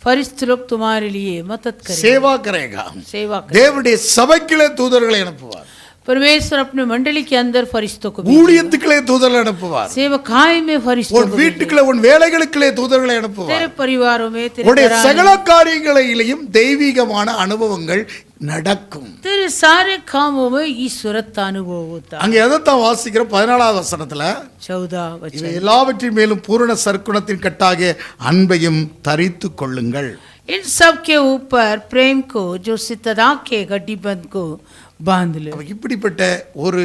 फरिश्त लोग तुम्हारे लिए मदद करेंगे, சேவா கரேகா. सेवा करेंगे। தேவனுடைய சபைக்குள்ளே தூதர்களை அனுப்புவார். परमेश्वर अपने मंडली के अंदर फरिश्तों को ஊழியத்துக்குள்ளே தூதர்களை அனுப்புவார். सेवकाई में फरिश्तों உன் को வீட்டுக்குள்ளே உன் வேலைகளுக்குள்ளே தூதர்களை भेजेंगे। அனுப்புவார். तेरे परिवारों में, तेरे உன்னுடைய घराने சகல காரியங்களிலும் தெய்வீகமான அனுபவங்கள் நடக்கும். में, तेरे सारे कामों में ईश्वरत्व अनुभव होता है। அங்க எதைத்தான் வாசிக்கிறோம்? 14வது வசனத்துல 14 இவை वचन। எல்லாவற்றின் மேலும் பூரண சற்குணத்தின் கட்டாக அன்பையும் தரித்து கொள்ளுங்கள். इन सब के ऊपर प्रेम को जो सितदा के गड्डीबंद को बांध ले। அப்ப இப்படிப்பட்ட ஒரு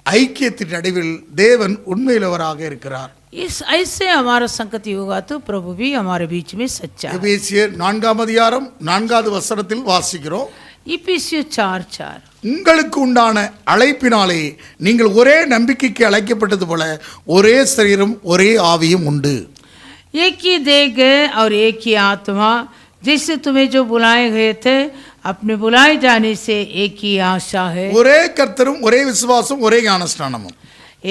ஐக்கியத்தின் நடுவில் தேவன் உண்மையிலவராக இருக்கிறார். इस ऐसे हमारा संगति होगा तो प्रभु भी हमारे बीच में सच्चा है। எபேசியர் 4ஆம் அதிகாரம் 4வது வசனத்தில் வாசிக்கிறோம். इफिसियों 4:4। உங்களுக்கு உண்டான அழைப்பினாலே நீங்கள் ஒரே நம்பிக்கைக்கு அழைக்கப்பட்டது போல ஒரே சரீரம் ஒரே ஆவியும் உண்டு. एक ही देह गए और एक ही आत्मा, जैसे तुम्हें जो बुलाए गए थे अपने बुलाए जाने से एक ही आशा है। ஒரே கர்த்தரும் ஒரே விசுவாசம் ஒரே ஞானஸ்நானமும்.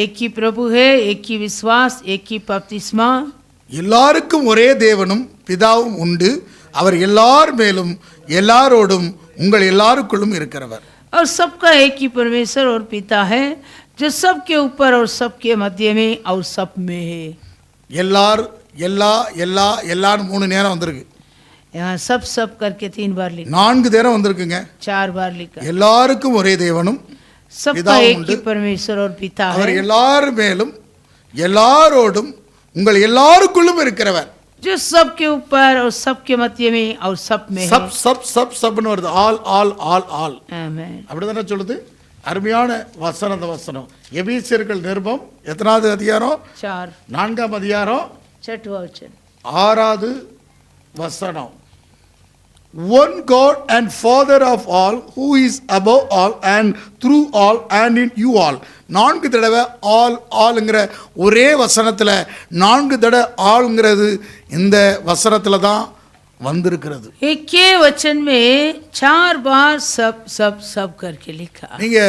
एक ही प्रभु है, एक ही विश्वास, एक ही बपतिस्मा। எல்லாருக்கும் ஒரே தேவனும் பிதாவும் உண்டு. அவர் எல்லார் மேலும் எல்லாரோடும் உங்கள் எல்லாருக்குள்ளும் இருக்கிறவர். और सबका एक ही परमेश्वर और पिता है जो सबके ऊपर और सबके मध्य में और सब में है। எல்லார் எல்லா எல்லா எல்லான்னு 3 நேரம் வந்திருக்கு. यहाँ सब सब करके 3 बार लिखा, 4 தடவை வந்திருக்குங்க. 4 बार लिखा। எல்லாருக்கும் ஒரே தேவனும் सबका पिताவும் एक உண்டு. ही परमेश्वर और पिता அவர் है, எல்லார் மேலும் எல்லாரோடும் உங்கள் எல்லாருக்குள்ளும் இருக்கிறவர். जो सबके ऊपर और सबके मध्य में और सब में है। சப் சப் சப் சப்னு வருது. ஆல் ஆல் ஆல் ஆல் आमीन। அப்படிதானே சொல்லுது. அருமையான வசனம். அந்த வசனம் எபேசியர்கள் நிருபம் எத்தனாவது அதிகாரம்? 4 4ஆம் அதிகாரம் 6वां वचन। 6வது வசனம். One God and Father of all, who is above all and through all and in you all. 4 தடவை ஆல் ஆல்ங்கிற ஒரே வசனத்தில் 4 தடவை ஆல்ங்கிறது இந்த வசனத்தில் தான் வந்திருக்கிறது. एक के वचन में 4 बार सब सब सब करके लिखा। நீங்க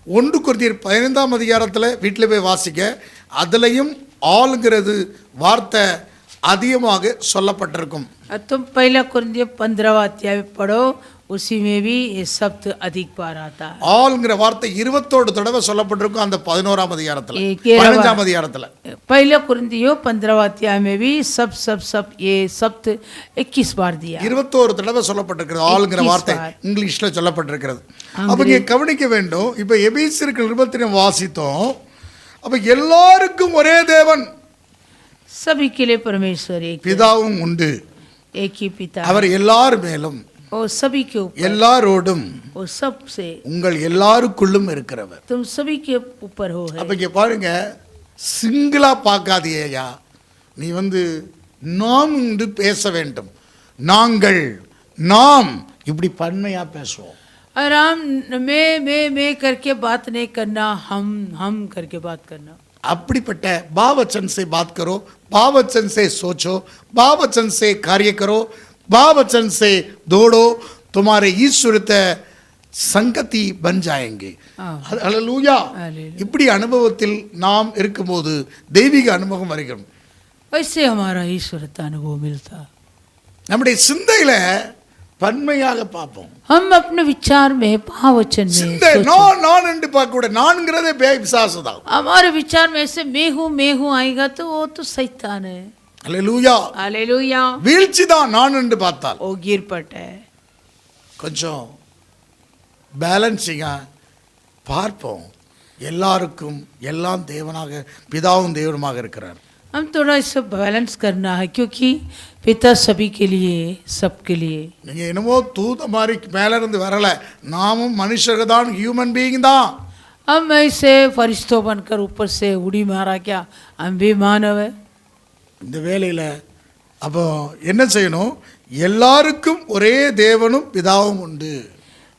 1 கொரிந்தியர் 15ஆம் அதிகாரத்தில் வீட்டில் போய் வாசிக்க, அதுலயும் ஆல்ங்கிறது வார்த்தை அதிகமாக சொல்லப்பட்டிருக்கும். तुम पहला कुरिन्थियों 15वां अध्याय पढ़ो, उसी में भी ये शब्द अधिक बार आता है। ஆல்ங்கிற வார்த்தை 20 தடவை சொல்லப்பட்டிருக்கும் அந்த 11ஆம் அதிகாரத்தில், एक 15ஆம் அதிகாரத்தில். पहला कुरिन्थियों 15वां अध्याय में भी सब सब सब ये शब्द 21 बार दिया। 21 தடவை சொல்லப்பட்டிருக்கிறது ஆல்ங்கிற வார்த்தை இங்கிலீஷ்ல சொல்லப்பட்டிருக்கிறது. அப்ப இங்க கவனிக்க வேண்டும். இப்ப எபேசியர்கள் நிருபத்தினை வாசித்தோம். அப்ப எல்லாருக்கும் ஒரே தேவன், सभी के लिए परमेश्वर एक, பிதாவும் உண்டு. एक ही पिता அவர் எல்லார் மேலும் और सभी के ऊपर எல்லாரோடும் और सबसे உங்கள் எல்லாருக்குள்ளும் இருக்கிறவர். तुम सभी के ऊपर हो है। அப்ப இங்க பாருங்க, சிங்கிளா பார்க்காதீயா. நீ நாம் என்று பேச வேண்டும். நாங்கள், நாம் இப்படி பன்மையா பேசுவோம். और हम मैं करके बात नहीं करना, हम करके बात करना। அப்படிப்பட்ட बावचन से बात करो, बावचन से सोचो, बावचन से कार्य करो, बावचन से दौड़ो, तुम्हारे ईश्वरते संगति बन जाएंगे. ஹல்லேலூயா. இப்படி அனுபவத்தில் நாம் இருக்கும்போது தெய்வீக அனுபவம் வருகிறது. वैसे हमारा ईश्वरता अनुभव मिलता। நம்முடைய சிந்தையில பன்மையாக பார்ப்போம். हम अपने विचार में भाववचन में சிந்தை நான் என்று பார்க்க கூட. நான்ங்கிறதே பிசாசு தான். हमारे विचार में ऐसे मैं हूँ आएगा तो वो तो शैतान है। ஹல்லேலூயா. हालेलुया। வீழ்ச்சி தான் நான் என்று பார்த்தால். वो गिरपट है। கொஞ்சம் பேலன்சிங்கா பார்ப்போம். எல்லாருக்கும் எல்லாம் தேவனாக, பிதாவும் தேவனுமாக இருக்கிறார். हम थोड़ा इससे बैलेंस करना है, क्योंकि पिता सभी के लिए, सबके लिए। நீங்க என்னமோ தூத மாதிரி மேல இருந்து வரல. நாமும் மனுஷர்கள் தான், ஹியூமன் பீயிங் தான். हम ऐसे फरिश्तों बनकर ऊपर से उड़ी मारा क्या, हम भी मानव है। இந்த வேளையில அப்போ என்ன செய்யணும்? எல்லாருக்கும் ஒரே தேவனும் பிதாவும் உண்டு.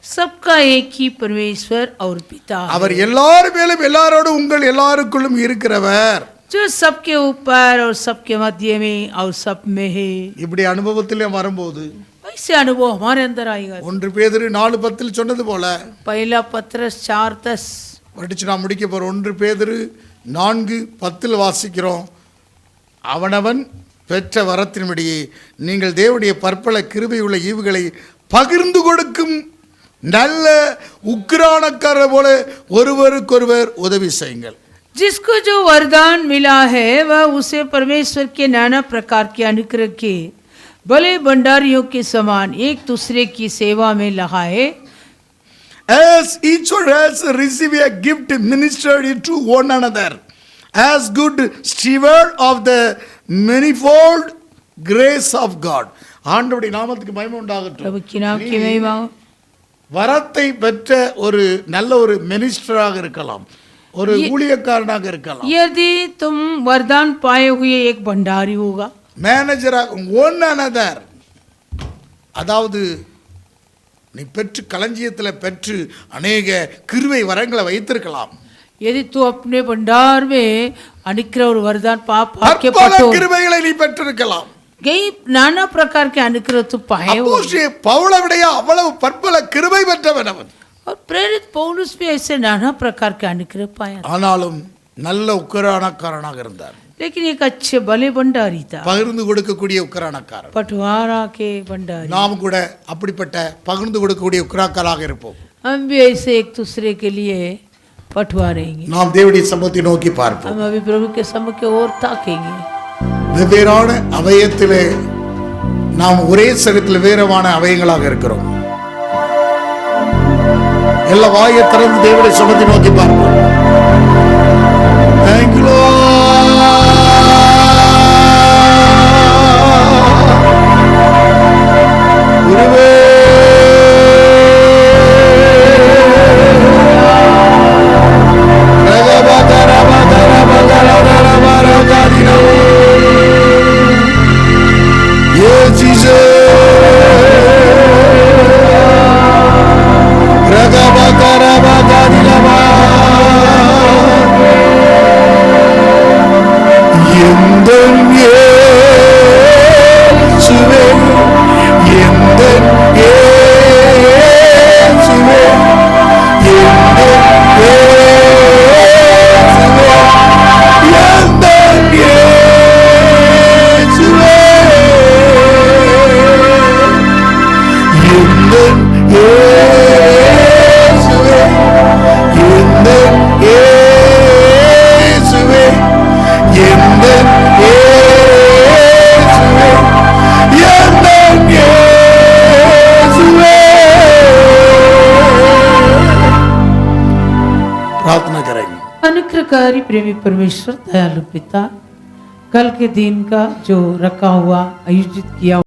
सबका एक ही परमेश्वर और पिता है, அவர் எல்லார் மேலும் எல்லாரோடும் உங்கள் எல்லாருக்குள்ளும் இருக்கிறவர். जो सबके ऊपर और सबके मध्य में और सब में है। இப்படி அனுபவத்திலே வரும்போது वैसे अनुभव हमारे अंदर आएगा। 1 பேதுரு 4:10 சொன்னது போல, पहला पत्रस 4:10 படிச்சு நான் முடிக்க போறோம். 1 பேதுரு 4:10 வாசிக்கிறோம். அவனவன் பெற்ற வரத்தின்படியே நீங்கள் தேவனுடைய பற்பல கிருபையுள்ள ஈவுகளை பகிர்ந்து கொடுக்கும் நல்ல உக்கிரானக்காரர் போல ஒருவருக்கொருவர் உதவி செய்யுங்கள். जिसको जो वरदान मिला है वह उसे परमेश्वर के नाना प्रकार के अनुग्रह के भले भंडारियों के समान एक दूसरे की सेवा में लगाए। As each one has received a gift ministered to one another, as good steward of the manifold grace of God. ஆண்டவருடைய நாமத்துக்கு மகிமை உண்டாகட்டும். प्रभु की नाम की महिमा हो। வரத்தை பெற்ற ஒரு நல்ல ஒரு மினிஸ்டராக இருக்கலாம், ஒரு ஊழியக்காரனாக இருக்கலாம், यदि तुम वरदान पाए हुए एक भंडारी होगा, மேனேஜராக ஒன் another. அதாவது நீ பெற்று களஞ்சியத்தில் பெற்று அநேக கிருபை வரங்களை வைத்திருக்கலாம். यदि तू अपने भंडार में अनुग्रह और वरदान पा के பற்பல கிருபைகளை நீ பெற்றிருக்கலாம். कई नाना प्रकार के अनुग्रह तू पाए हो। அப்போஸ்தலன் பவுலை விட அவ்வளவு பற்பல கிருபை பெற்றவன் அவன். और प्रेरित पौलुस भी ऐसे नाना प्रकार के अनुग्रह पाया, ஆனாலும் நல்ல உக்கிரானக்காரனாக இருந்தார். लेकिन एक अच्छे भले भंडारी था, பகிர்ந்து கொடுக்கக்கூடிய உக்கிரானக்காரன். पटवारा के भंडारी। நாம் கூட அப்படிப்பட்ட பகிர்ந்து கொடுக்கக்கூடிய உக்கிரானக்காரராக இருப்போம். हम भी ऐसे एक दूसरे के लिए पटवा रहेंगे। நாம் தேவனுடைய சமூகத்தை நோக்கி பார்ப்போம். हम अभी प्रभु के सम्मुख की ओर ताकेंगे। வெவ்வேறான அவயத்திலே நாம் ஒரே சரீரத்தில் வேறவான அவயங்களாக இருக்கிறோம். எல்லா வாயை திறந்து தேவனுடைய சமத்தை நோக்கி பார்ப்போம். Thank you, Lord. குருவே, Yes, Jesus. प्रार्थना करेंगे। अनुग्रहकारी प्रेमी परमेश्वर, दयालु पिता, कल के दिन का जो रखा हुआ आयोजित किया